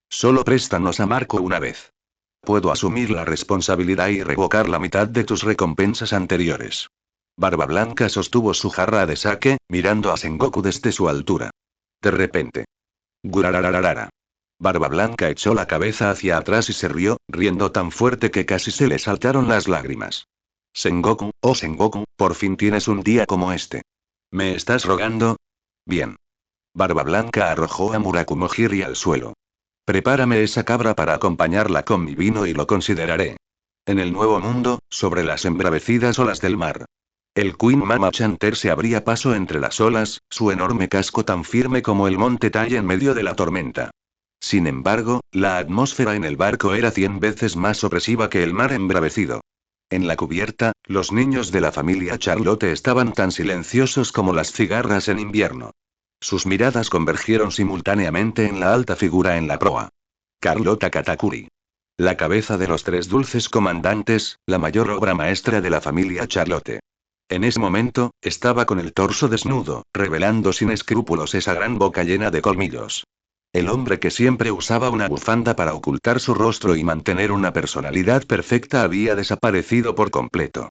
Solo préstanos a Marco una vez. Puedo asumir la responsabilidad y revocar la mitad de tus recompensas anteriores. Barba Blanca sostuvo su jarra de sake, mirando a Sengoku desde su altura. De repente. Gurarararara. Barba Blanca echó la cabeza hacia atrás y se rió, riendo tan fuerte que casi se le saltaron las lágrimas. Sengoku, oh Sengoku, por fin tienes un día como este. ¿Me estás rogando? Bien. Barba Blanca arrojó a Murakumo-jiri al suelo. Prepárame esa cabra para acompañarla con mi vino y lo consideraré. En el nuevo mundo, sobre las embravecidas olas del mar. El Queen Mama Chanter se abría paso entre las olas, su enorme casco tan firme como el monte Tai en medio de la tormenta. Sin embargo, la atmósfera en el barco era 100 veces más opresiva que el mar embravecido. En la cubierta, los niños de la familia Charlotte estaban tan silenciosos como las cigarras en invierno. Sus miradas convergieron simultáneamente en la alta figura en la proa. Carlota Katakuri. La cabeza de los tres dulces comandantes, la mayor obra maestra de la familia Charlotte. En ese momento, estaba con el torso desnudo, revelando sin escrúpulos esa gran boca llena de colmillos. El hombre que siempre usaba una bufanda para ocultar su rostro y mantener una personalidad perfecta había desaparecido por completo.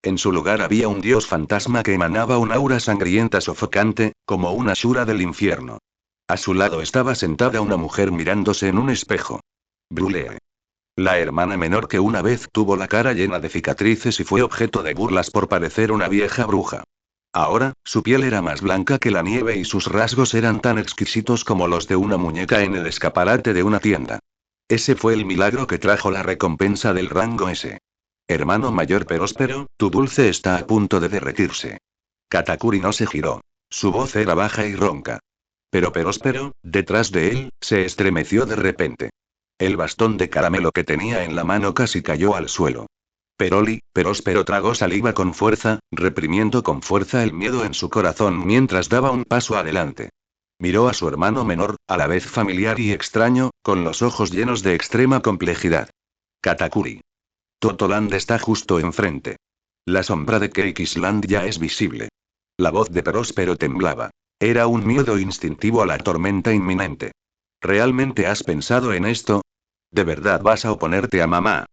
En su lugar había un dios fantasma que emanaba un aura sangrienta sofocante, como una Shura del infierno. A su lado estaba sentada una mujer mirándose en un espejo. Brulé. La hermana menor que una vez tuvo la cara llena de cicatrices y fue objeto de burlas por parecer una vieja bruja. Ahora, su piel era más blanca que la nieve y sus rasgos eran tan exquisitos como los de una muñeca en el escaparate de una tienda. Ese fue el milagro que trajo la recompensa del rango S. Hermano mayor Peróspero, tu dulce está a punto de derretirse. Katakuri no se giró. Su voz era baja y ronca. Pero Peróspero, detrás de él, se estremeció de repente. El bastón de caramelo que tenía en la mano casi cayó al suelo. Peróspero tragó saliva con fuerza, reprimiendo con fuerza el miedo en su corazón mientras daba un paso adelante. Miró a su hermano menor, a la vez familiar y extraño, con los ojos llenos de extrema complejidad. Katakuri. Totoland está justo enfrente. La sombra de Keikisland ya es visible. La voz de Peróspero temblaba. Era un miedo instintivo a la tormenta inminente. ¿Realmente has pensado en esto? ¿De verdad vas a oponerte a mamá?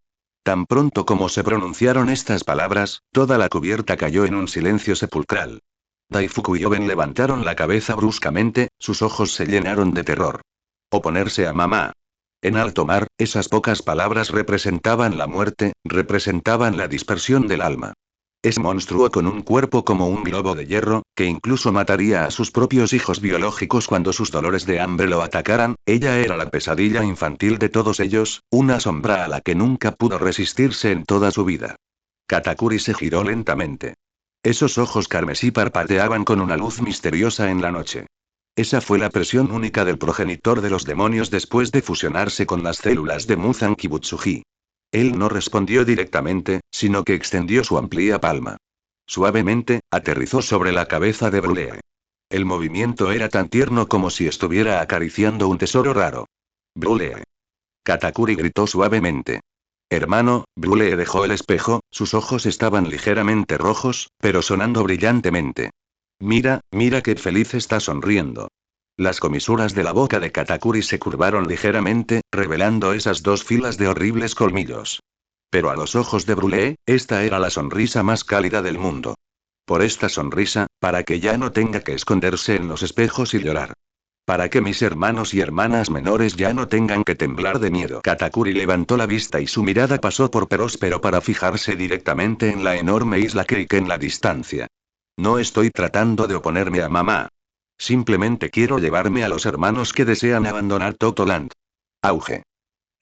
Tan pronto como se pronunciaron estas palabras, toda la cubierta cayó en un silencio sepulcral. Daifuku y Oben levantaron la cabeza bruscamente, sus ojos se llenaron de terror. Oponerse a mamá. En alto mar, esas pocas palabras representaban la muerte, representaban la dispersión del alma. Es monstruo con un cuerpo como un globo de hierro, que incluso mataría a sus propios hijos biológicos cuando sus dolores de hambre lo atacaran. Ella era la pesadilla infantil de todos ellos, una sombra a la que nunca pudo resistirse en toda su vida. Katakuri se giró lentamente. Esos ojos carmesí parpadeaban con una luz misteriosa en la noche. Esa fue la presión única del progenitor de los demonios después de fusionarse con las células de Muzan Kibutsuji. Él no respondió directamente, sino que extendió su amplia palma. Suavemente, aterrizó sobre la cabeza de Brulé. El movimiento era tan tierno como si estuviera acariciando un tesoro raro. Brulé. Katakuri gritó suavemente. Hermano, Brulé dejó el espejo, sus ojos estaban ligeramente rojos, pero sonando brillantemente. Mira, mira qué feliz está sonriendo. Las comisuras de la boca de Katakuri se curvaron ligeramente, revelando esas dos filas de horribles colmillos. Pero a los ojos de Brulé, esta era la sonrisa más cálida del mundo. Por esta sonrisa, para que ya no tenga que esconderse en los espejos y llorar. Para que mis hermanos y hermanas menores ya no tengan que temblar de miedo. Katakuri levantó la vista y su mirada pasó por Peróspero para fijarse directamente en la enorme isla Cake en la distancia. No estoy tratando de oponerme a mamá. Simplemente quiero llevarme a los hermanos que desean abandonar Totoland. Auge.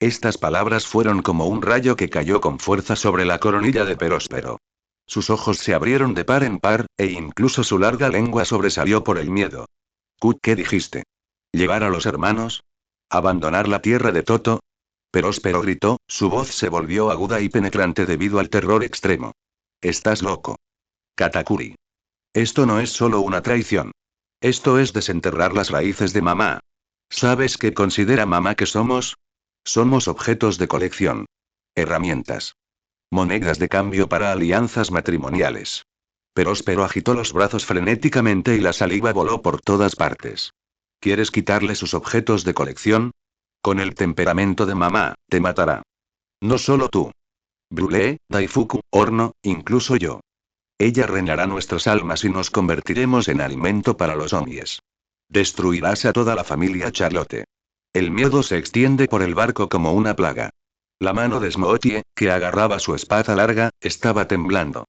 Estas palabras fueron como un rayo que cayó con fuerza sobre la coronilla de Peróspero. Sus ojos se abrieron de par en par, e incluso su larga lengua sobresalió por el miedo. ¿Qué dijiste? ¿Llevar a los hermanos? ¿Abandonar la tierra de Toto? Peróspero gritó, su voz se volvió aguda y penetrante debido al terror extremo. Estás loco. Katakuri. Esto no es solo una traición. Esto es desenterrar las raíces de mamá. ¿Sabes qué considera mamá que somos? Somos objetos de colección. Herramientas. Monedas de cambio para alianzas matrimoniales. Peróspero agitó los brazos frenéticamente y la saliva voló por todas partes. ¿Quieres quitarle sus objetos de colección? Con el temperamento de mamá, te matará. No solo tú. Brûlé, Daifuku, Horno, incluso yo. Ella reinará nuestras almas y nos convertiremos en alimento para los Omies. Destruirás a toda la familia Charlotte. El miedo se extiende por el barco como una plaga. La mano de Smoothie, que agarraba su espada larga, estaba temblando.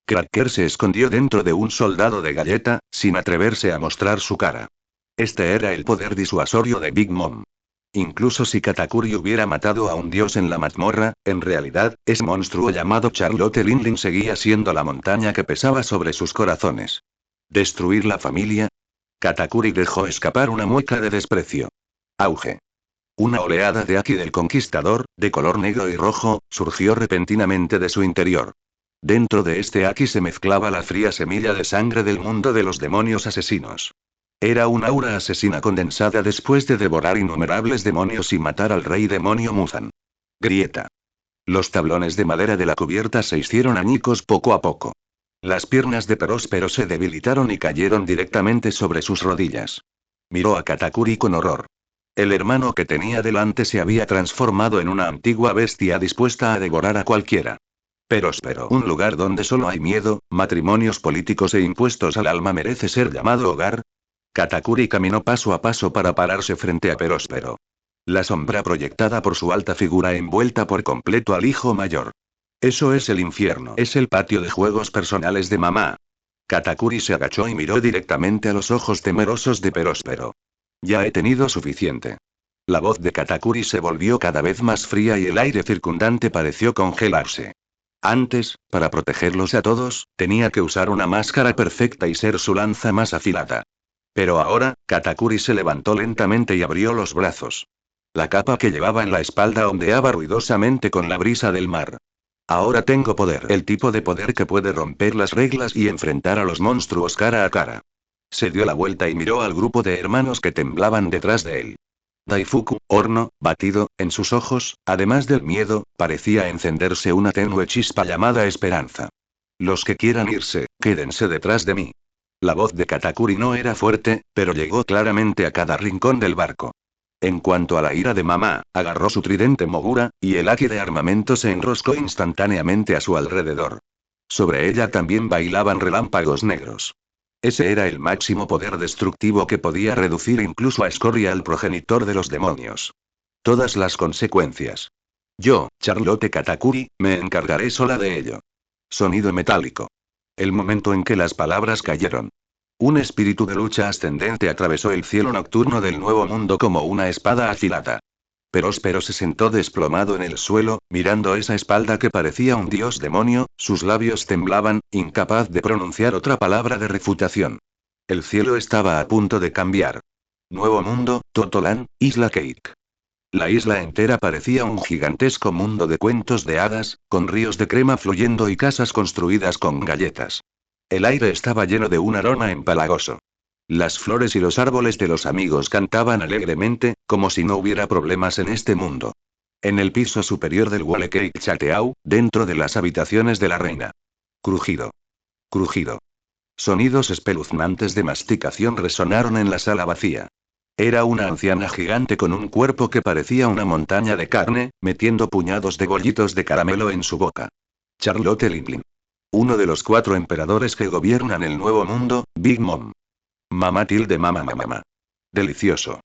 Cracker se escondió dentro de un soldado de galleta, sin atreverse a mostrar su cara. Este era el poder disuasorio de Big Mom. Incluso si Katakuri hubiera matado a un dios en la mazmorra, en realidad, ese monstruo llamado Charlotte Linling seguía siendo la montaña que pesaba sobre sus corazones. ¿Destruir la familia? Katakuri dejó escapar una mueca de desprecio. Auge. Una oleada de Aki del Conquistador, de color negro y rojo, surgió repentinamente de su interior. Dentro de este Aki se mezclaba la fría semilla de sangre del mundo de los demonios asesinos. Era un aura asesina condensada después de devorar innumerables demonios y matar al rey demonio Muzan. Grieta. Los tablones de madera de la cubierta se hicieron añicos poco a poco. Las piernas de Peróspero se debilitaron y cayeron directamente sobre sus rodillas. Miró a Katakuri con horror. El hermano que tenía delante se había transformado en una antigua bestia dispuesta a devorar a cualquiera. Peróspero, un lugar donde solo hay miedo, matrimonios políticos e impuestos al alma merece ser llamado hogar. Katakuri caminó paso a paso para pararse frente a Peróspero. La sombra proyectada por su alta figura envuelta por completo al hijo mayor. Eso es el infierno. Es el patio de juegos personales de mamá. Katakuri se agachó y miró directamente a los ojos temerosos de Peróspero. Ya he tenido suficiente. La voz de Katakuri se volvió cada vez más fría y el aire circundante pareció congelarse. Antes, para protegerlos a todos, tenía que usar una máscara perfecta y ser su lanza más afilada. Pero ahora, Katakuri se levantó lentamente y abrió los brazos. La capa que llevaba en la espalda ondeaba ruidosamente con la brisa del mar. Ahora tengo poder, el tipo de poder que puede romper las reglas y enfrentar a los monstruos cara a cara. Se dio la vuelta y miró al grupo de hermanos que temblaban detrás de él. Daifuku, Horno, batido, en sus ojos, además del miedo, parecía encenderse una tenue chispa llamada esperanza. Los que quieran irse, quédense detrás de mí. La voz de Katakuri no era fuerte, pero llegó claramente a cada rincón del barco. En cuanto a la ira de mamá, agarró su tridente Mogura, y el haki de armamento se enroscó instantáneamente a su alrededor. Sobre ella también bailaban relámpagos negros. Ese era el máximo poder destructivo que podía reducir incluso a escoria al progenitor de los demonios. Todas las consecuencias. Yo, Charlotte Katakuri, me encargaré sola de ello. Sonido metálico. El momento en que las palabras cayeron. Un espíritu de lucha ascendente atravesó el cielo nocturno del nuevo mundo como una espada afilada. Peróspero se sentó desplomado en el suelo, mirando esa espalda que parecía un dios demonio, sus labios temblaban, incapaz de pronunciar otra palabra de refutación. El cielo estaba a punto de cambiar. Nuevo mundo, Totolan, Isla Cake. La isla entera parecía un gigantesco mundo de cuentos de hadas, con ríos de crema fluyendo y casas construidas con galletas. El aire estaba lleno de un aroma empalagoso. Las flores y los árboles de los amigos cantaban alegremente, como si no hubiera problemas en este mundo. En el piso superior del Wall Cake Chateau, dentro de las habitaciones de la reina. Crujido. Crujido. Sonidos espeluznantes de masticación resonaron en la sala vacía. Era una anciana gigante con un cuerpo que parecía una montaña de carne, metiendo puñados de bollitos de caramelo en su boca. Charlotte Linling. Uno de los 4 emperadores que gobiernan el nuevo mundo, Big Mom. Mamá tilde mamá. Delicioso.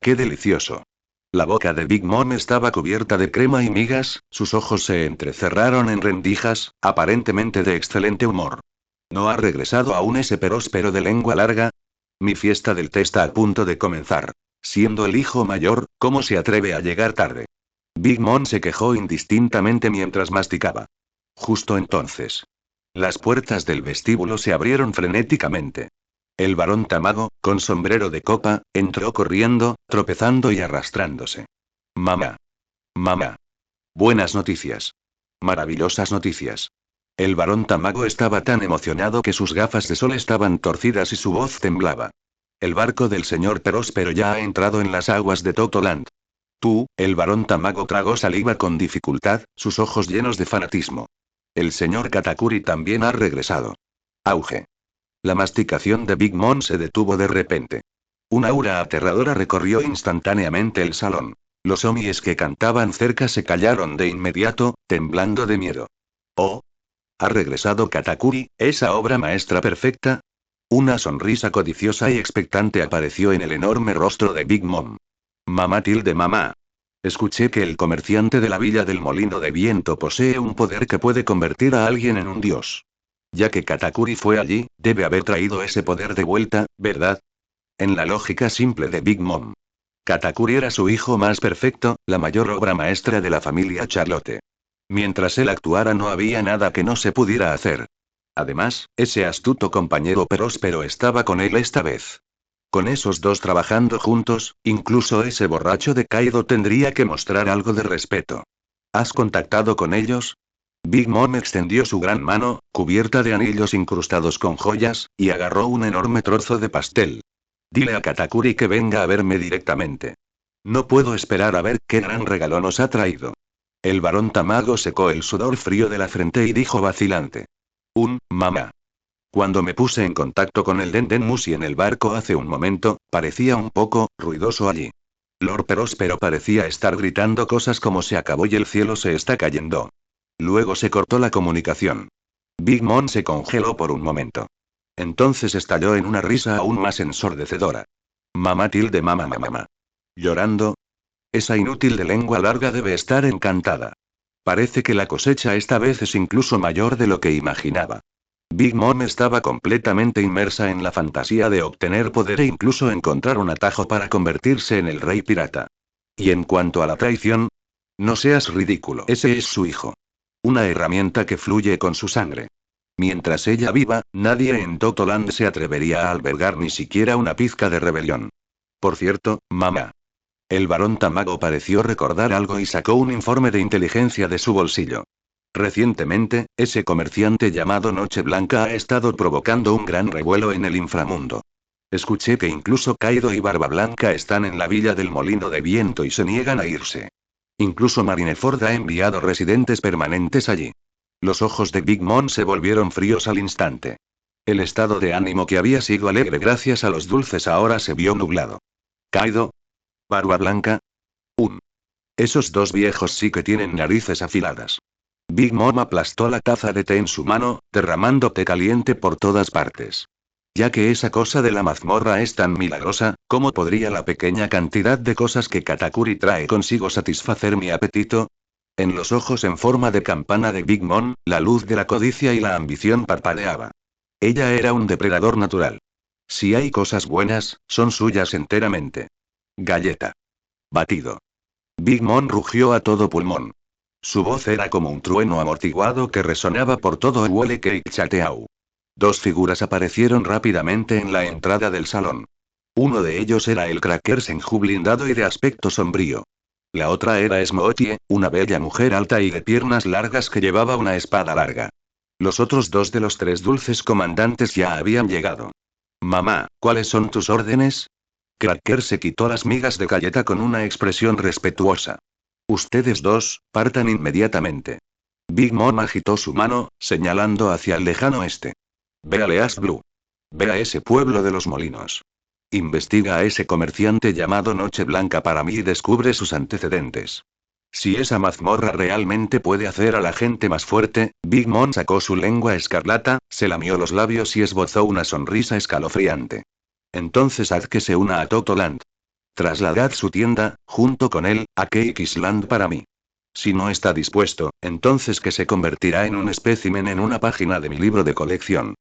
¡Qué delicioso! La boca de Big Mom estaba cubierta de crema y migas, sus ojos se entrecerraron en rendijas, aparentemente de excelente humor. ¿No ha regresado aún ese Peróspero de lengua larga? Mi fiesta del té está a punto de comenzar. Siendo el hijo mayor, ¿cómo se atreve a llegar tarde? Big Mom se quejó indistintamente mientras masticaba. Justo entonces. Las puertas del vestíbulo se abrieron frenéticamente. El barón Tamago, con sombrero de copa, entró corriendo, tropezando y arrastrándose. Mamá. Mamá. Buenas noticias. Maravillosas noticias. El barón Tamago estaba tan emocionado que sus gafas de sol estaban torcidas y su voz temblaba. El barco del señor Próspero ya ha entrado en las aguas de Totoland. Tú, el barón Tamago tragó saliva con dificultad, sus ojos llenos de fanatismo. El señor Katakuri también ha regresado. Auge. La masticación de Big Mom se detuvo de repente. Un aura aterradora recorrió instantáneamente el salón. Los omis que cantaban cerca se callaron de inmediato, temblando de miedo. Oh. ¿Ha regresado Katakuri, esa obra maestra perfecta? Una sonrisa codiciosa y expectante apareció en el enorme rostro de Big Mom. Mamá tilde mamá. Escuché que el comerciante de la villa del Molino de Viento posee un poder que puede convertir a alguien en un dios. Ya que Katakuri fue allí, debe haber traído ese poder de vuelta, ¿verdad? En la lógica simple de Big Mom. Katakuri era su hijo más perfecto, la mayor obra maestra de la familia Charlotte. Mientras él actuara no había nada que no se pudiera hacer. Además, ese astuto compañero Próspero estaba con él esta vez. Con esos dos trabajando juntos, incluso ese borracho de Kaido tendría que mostrar algo de respeto. ¿Has contactado con ellos? Big Mom extendió su gran mano, cubierta de anillos incrustados con joyas, y agarró un enorme trozo de pastel. Dile a Katakuri que venga a verme directamente. No puedo esperar a ver qué gran regalo nos ha traído. El barón Tamago secó el sudor frío de la frente y dijo vacilante. Mamá. Cuando me puse en contacto con el Denden Mushi en el barco hace un momento, parecía un poco ruidoso allí. Lord Próspero parecía estar gritando cosas como se acabó y el cielo se está cayendo. Luego se cortó la comunicación. Big Mom se congeló por un momento. Entonces estalló en una risa aún más ensordecedora. Mamá tilde mamá. ¿Llorando? Esa inútil de lengua larga debe estar encantada. Parece que la cosecha esta vez es incluso mayor de lo que imaginaba. Big Mom estaba completamente inmersa en la fantasía de obtener poder e incluso encontrar un atajo para convertirse en el rey pirata. Y en cuanto a la traición, no seas ridículo. Ese es su hijo. Una herramienta que fluye con su sangre. Mientras ella viva, nadie en Totoland se atrevería a albergar ni siquiera una pizca de rebelión. Por cierto, mamá. El barón Tamago pareció recordar algo y sacó un informe de inteligencia de su bolsillo. Recientemente, ese comerciante llamado Noche Blanca ha estado provocando un gran revuelo en el inframundo. Escuché que incluso Kaido y Barba Blanca están en la villa del Molino de Viento y se niegan a irse. Incluso Marineford ha enviado residentes permanentes allí. Los ojos de Big Mom se volvieron fríos al instante. El estado de ánimo que había sido alegre gracias a los dulces ahora se vio nublado. Kaido. Barba Blanca. Esos dos viejos sí que tienen narices afiladas. Big Mom aplastó la taza de té en su mano, derramando té caliente por todas partes. Ya que esa cosa de la mazmorra es tan milagrosa, ¿cómo podría la pequeña cantidad de cosas que Katakuri trae consigo satisfacer mi apetito? En los ojos en forma de campana de Big Mom, la luz de la codicia y la ambición parpadeaba. Ella era un depredador natural. Si hay cosas buenas, son suyas enteramente. Galleta. Batido. Big Mom rugió a todo pulmón. Su voz era como un trueno amortiguado que resonaba por todo Wole Cake Chateau. Dos figuras aparecieron rápidamente en la entrada del salón. Uno de ellos era el Cracker Senju blindado y de aspecto sombrío. La otra era Smoothie, una bella mujer alta y de piernas largas que llevaba una espada larga. Los otros dos de los tres dulces comandantes ya habían llegado. Mamá, ¿cuáles son tus órdenes? Cracker se quitó las migas de galleta con una expresión respetuosa. Ustedes dos, partan inmediatamente. Big Mom agitó su mano, señalando hacia el lejano este. Ve a Leas Blue. Ve a ese pueblo de los molinos. Investiga a ese comerciante llamado Noche Blanca para mí y descubre sus antecedentes. Si esa mazmorra realmente puede hacer a la gente más fuerte, Big Mom sacó su lengua escarlata, se lamió los labios y esbozó una sonrisa escalofriante. Entonces haz que se una a Totoland. Trasladad su tienda, junto con él, a Cake Island para mí. Si no está dispuesto, entonces que se convertirá en un espécimen en una página de mi libro de colección.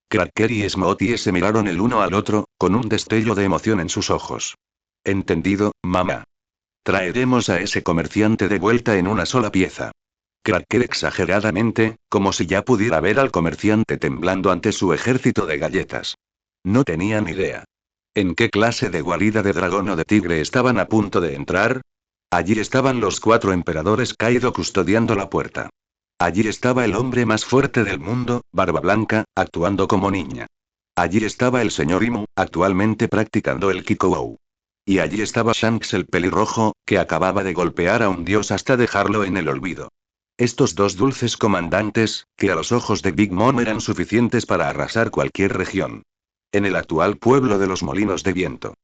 Cracker y Smoothie se miraron el uno al otro, con un destello de emoción en sus ojos. Entendido, mamá. Traeremos a ese comerciante de vuelta en una sola pieza. Cracker exageradamente, como si ya pudiera ver al comerciante temblando ante su ejército de galletas. No tenían idea. ¿En qué clase de guarida de dragón o de tigre estaban a punto de entrar? Allí estaban los 4 emperadores Kaido custodiando la puerta. Allí estaba el hombre más fuerte del mundo, Barba Blanca, actuando como niña. Allí estaba el señor Imu, actualmente practicando el Kikobou. Y allí estaba Shanks el pelirrojo, que acababa de golpear a un dios hasta dejarlo en el olvido. Estos 2 dulces comandantes, que a los ojos de Big Mom eran suficientes para arrasar cualquier región. En el actual pueblo de los Molinos de Viento.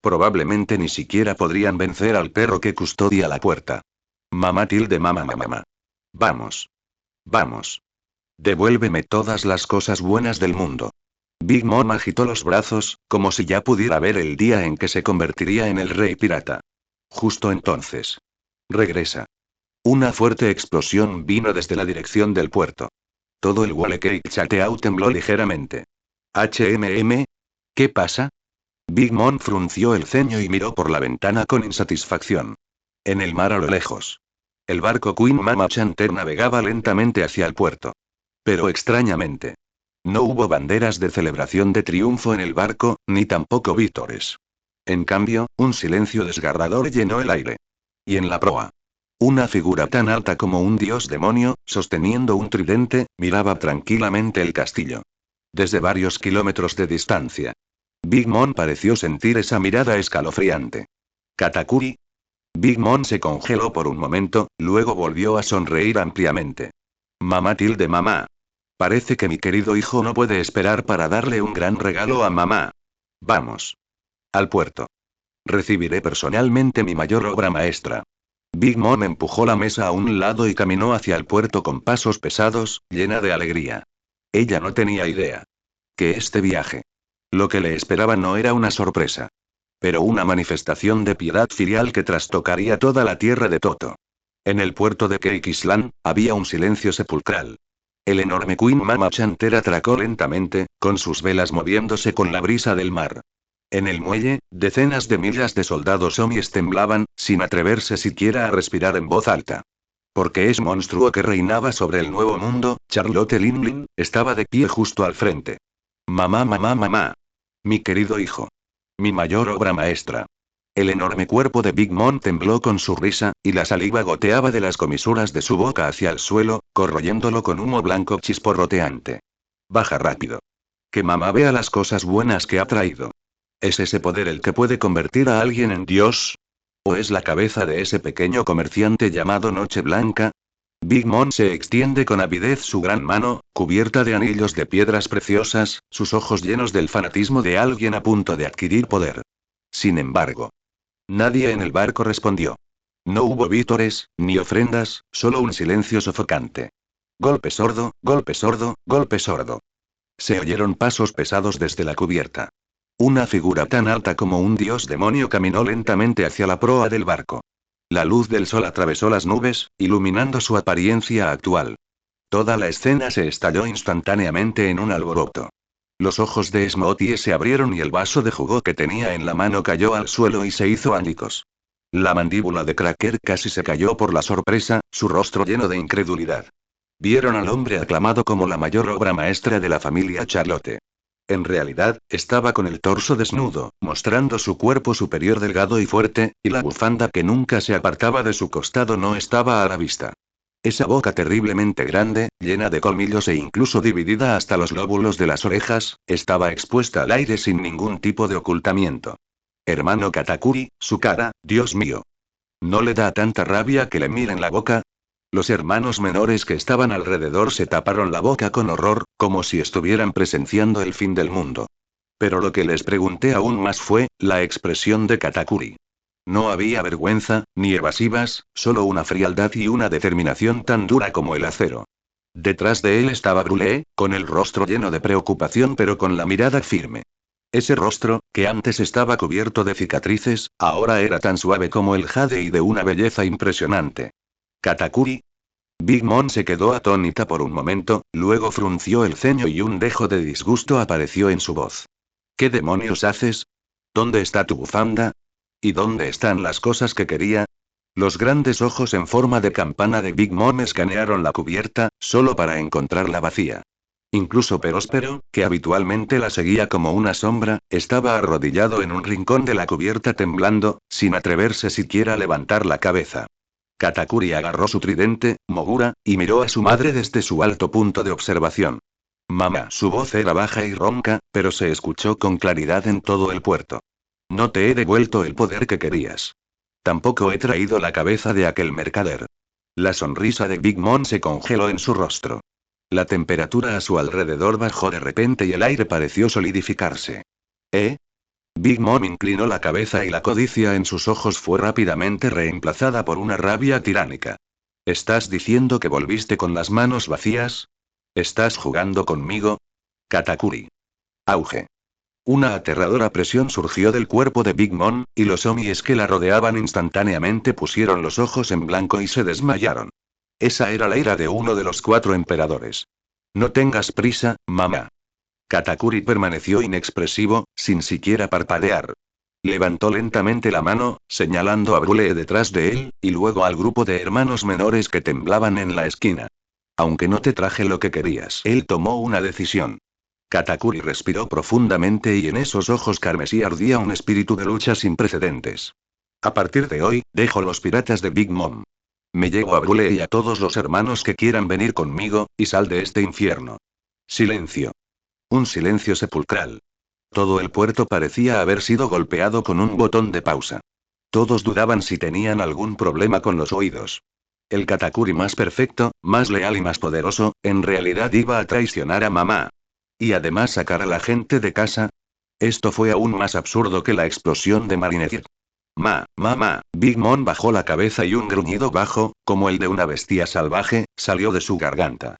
Probablemente ni siquiera podrían vencer al perro que custodia la puerta. Mamá tilde mamá. Vamos. Vamos. Devuélveme todas las cosas buenas del mundo. Big Mom agitó los brazos, como si ya pudiera ver el día en que se convertiría en el rey pirata. Justo entonces. Regresa. Una fuerte explosión vino desde la dirección del puerto. Todo el Wall Cake Chateau tembló ligeramente. ¿Qué pasa? Big Mom frunció el ceño y miró por la ventana con insatisfacción. En el mar a lo lejos. El barco Queen Mama Chanter navegaba lentamente hacia el puerto. Pero extrañamente. No hubo banderas de celebración de triunfo en el barco, ni tampoco vítores. En cambio, un silencio desgarrador llenó el aire. Y en la proa. Una figura tan alta como un dios demonio, sosteniendo un tridente, miraba tranquilamente el castillo. Desde varios kilómetros de distancia. Big Mom pareció sentir esa mirada escalofriante. ¿Katakuri? Big Mom se congeló por un momento, luego volvió a sonreír ampliamente. Mamá tilde mamá. Parece que mi querido hijo no puede esperar para darle un gran regalo a mamá. Vamos. Al puerto. Recibiré personalmente mi mayor obra maestra. Big Mom empujó la mesa a un lado y caminó hacia el puerto con pasos pesados, llena de alegría. Ella no tenía idea. Que este viaje. Lo que le esperaba no era una sorpresa. Pero una manifestación de piedad filial que trastocaría toda la tierra de Toto. En el puerto de Cake Island, había un silencio sepulcral. El enorme Queen Mama Chanter atracó lentamente, con sus velas moviéndose con la brisa del mar. En el muelle, decenas de miles de soldados Omies temblaban, sin atreverse siquiera a respirar en voz alta. Porque ese monstruo que reinaba sobre el nuevo mundo, Charlotte Linlin, estaba de pie justo al frente. Mamá. Mi querido hijo. Mi mayor obra maestra. El enorme cuerpo de Big Mom tembló con su risa, y la saliva goteaba de las comisuras de su boca hacia el suelo, corroyéndolo con humo blanco chisporroteante. Baja rápido. Que mamá vea las cosas buenas que ha traído. ¿Es ese poder el que puede convertir a alguien en Dios? ¿O es la cabeza de ese pequeño comerciante llamado Noche Blanca? Big Mom se extiende con avidez su gran mano, cubierta de anillos de piedras preciosas, sus ojos llenos del fanatismo de alguien a punto de adquirir poder. Sin embargo, nadie en el barco respondió. No hubo vítores, ni ofrendas, solo un silencio sofocante. Golpe sordo, golpe sordo, golpe sordo. Se oyeron pasos pesados desde la cubierta. Una figura tan alta como un dios demonio caminó lentamente hacia la proa del barco. La luz del sol atravesó las nubes, iluminando su apariencia actual. Toda la escena se estalló instantáneamente en un alboroto. Los ojos de Smoothie se abrieron y el vaso de jugo que tenía en la mano cayó al suelo y se hizo añicos. La mandíbula de Cracker casi se cayó por la sorpresa, su rostro lleno de incredulidad. Vieron al hombre aclamado como la mayor obra maestra de la familia Charlotte. En realidad, estaba con el torso desnudo, mostrando su cuerpo superior delgado y fuerte, y la bufanda que nunca se apartaba de su costado no estaba a la vista. Esa boca terriblemente grande, llena de colmillos e incluso dividida hasta los lóbulos de las orejas, estaba expuesta al aire sin ningún tipo de ocultamiento. Hermano Katakuri, su cara, Dios mío. ¿No le da tanta rabia que le miren la boca? Los hermanos menores que estaban alrededor se taparon la boca con horror, como si estuvieran presenciando el fin del mundo. Pero lo que les pregunté aún más fue, la expresión de Katakuri. No había vergüenza, ni evasivas, solo una frialdad y una determinación tan dura como el acero. Detrás de él estaba Brûlé, con el rostro lleno de preocupación pero con la mirada firme. Ese rostro, que antes estaba cubierto de cicatrices, ahora era tan suave como el jade y de una belleza impresionante. ¿Katakuri? Big Mom se quedó atónita por un momento, luego frunció el ceño y un dejo de disgusto apareció en su voz. ¿Qué demonios haces? ¿Dónde está tu bufanda? ¿Y dónde están las cosas que quería? Los grandes ojos en forma de campana de Big Mom escanearon la cubierta, solo para encontrarla vacía. Incluso Peróspero, que habitualmente la seguía como una sombra, estaba arrodillado en un rincón de la cubierta temblando, sin atreverse siquiera a levantar la cabeza. Katakuri agarró su tridente, Mogura, y miró a su madre desde su alto punto de observación. Mamá. Su voz era baja y ronca, pero se escuchó con claridad en todo el puerto. No te he devuelto el poder que querías. Tampoco he traído la cabeza de aquel mercader. La sonrisa de Big Mom se congeló en su rostro. La temperatura a su alrededor bajó de repente y el aire pareció solidificarse. ¿Eh? Big Mom inclinó la cabeza y la codicia en sus ojos fue rápidamente reemplazada por una rabia tiránica. ¿Estás diciendo que volviste con las manos vacías? ¿Estás jugando conmigo? Katakuri. Auge. Una aterradora presión surgió del cuerpo de Big Mom, y los omis que la rodeaban instantáneamente pusieron los ojos en blanco y se desmayaron. Esa era la ira de uno de los 4 emperadores. No tengas prisa, mamá. Katakuri permaneció inexpresivo, sin siquiera parpadear. Levantó lentamente la mano, señalando a Brule detrás de él, y luego al grupo de hermanos menores que temblaban en la esquina. Aunque no te traje lo que querías. Él tomó una decisión. Katakuri respiró profundamente y en esos ojos carmesí ardía un espíritu de lucha sin precedentes. A partir de hoy, dejo los piratas de Big Mom. Me llevo a Brule y a todos los hermanos que quieran venir conmigo, y sal de este infierno. Silencio. Un silencio sepulcral. Todo el puerto parecía haber sido golpeado con un botón de pausa. Todos dudaban si tenían algún problema con los oídos. El Katakuri más perfecto, más leal y más poderoso, en realidad iba a traicionar a mamá. Y además sacar a la gente de casa. Esto fue aún más absurdo que la explosión de Marineford. Mamá. Big Mom bajó la cabeza y un gruñido bajo, como el de una bestia salvaje, salió de su garganta.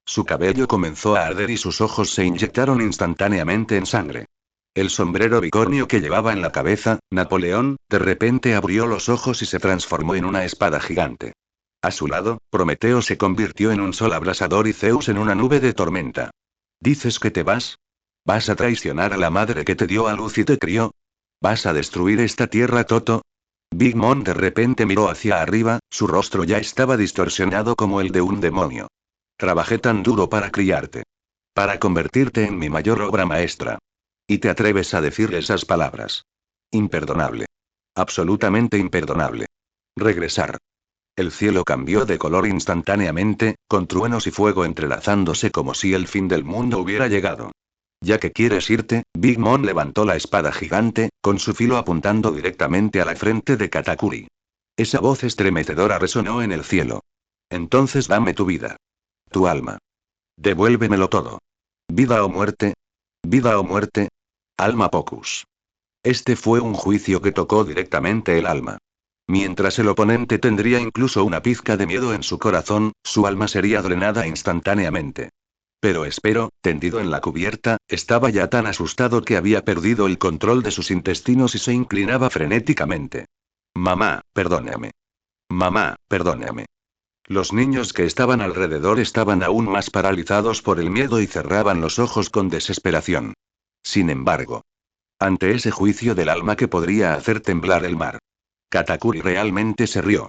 Su cabello comenzó a arder y sus ojos se inyectaron instantáneamente en sangre. El sombrero bicornio que llevaba en la cabeza, Napoleón, de repente abrió los ojos y se transformó en una espada gigante. A su lado, Prometeo se convirtió en un sol abrasador y Zeus en una nube de tormenta. ¿Dices que te vas? ¿Vas a traicionar a la madre que te dio a luz y te crió? ¿Vas a destruir esta tierra, Toto? Big Mom de repente miró hacia arriba, su rostro ya estaba distorsionado como el de un demonio. Trabajé tan duro para criarte. Para convertirte en mi mayor obra maestra. ¿Y te atreves a decir esas palabras? Imperdonable. Absolutamente imperdonable. Regresar. El cielo cambió de color instantáneamente, con truenos y fuego entrelazándose como si el fin del mundo hubiera llegado. Ya que quieres irte, Big Mom levantó la espada gigante, con su filo apuntando directamente a la frente de Katakuri. Esa voz estremecedora resonó en el cielo. Entonces dame tu vida. Tu alma. Devuélvemelo todo. ¿Vida o muerte? ¿Vida o muerte? Alma Pocus. Este fue un juicio que tocó directamente el alma. Mientras el oponente tendría incluso una pizca de miedo en su corazón, su alma sería drenada instantáneamente. Pero Espero, tendido en la cubierta, estaba ya tan asustado que había perdido el control de sus intestinos y se inclinaba frenéticamente. Mamá, perdóname. Mamá, perdóname. Los niños que estaban alrededor estaban aún más paralizados por el miedo y cerraban los ojos con desesperación. Sin embargo, ante ese juicio del alma que podría hacer temblar el mar, Katakuri realmente se rió.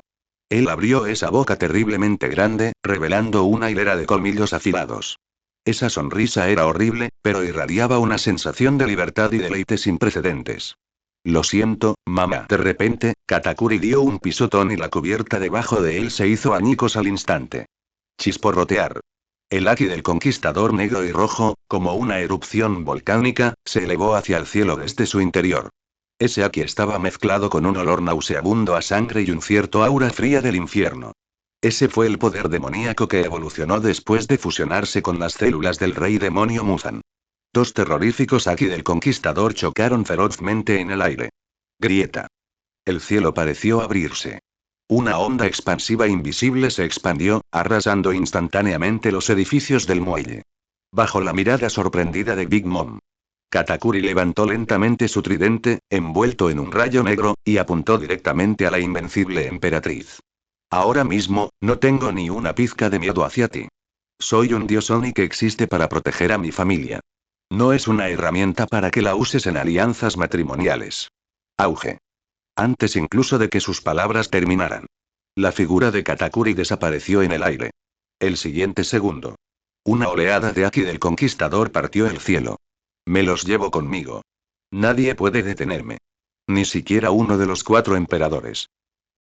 Él abrió esa boca terriblemente grande, revelando una hilera de colmillos afilados. Esa sonrisa era horrible, pero irradiaba una sensación de libertad y deleite sin precedentes. Lo siento, mamá. De repente, Katakuri dio un pisotón y la cubierta debajo de él se hizo añicos al instante. Chisporrotear. El haki del conquistador negro y rojo, como una erupción volcánica, se elevó hacia el cielo desde su interior. Ese haki estaba mezclado con un olor nauseabundo a sangre y un cierto aura fría del infierno. Ese fue el poder demoníaco que evolucionó después de fusionarse con las células del rey demonio Muzan. Dos terroríficos haki del conquistador chocaron ferozmente en el aire. Grieta. El cielo pareció abrirse. Una onda expansiva invisible se expandió, arrasando instantáneamente los edificios del muelle. Bajo la mirada sorprendida de Big Mom, Katakuri levantó lentamente su tridente, envuelto en un rayo negro, y apuntó directamente a la invencible emperatriz. Ahora mismo, no tengo ni una pizca de miedo hacia ti. Soy un dios Oni que existe para proteger a mi familia. No es una herramienta para que la uses en alianzas matrimoniales. Auge. antes incluso de que sus palabras terminaran. La figura de Katakuri desapareció en el aire. El siguiente segundo. Una oleada de Aki del Conquistador partió el cielo. Me los llevo conmigo. Nadie puede detenerme. Ni siquiera uno de los 4 emperadores.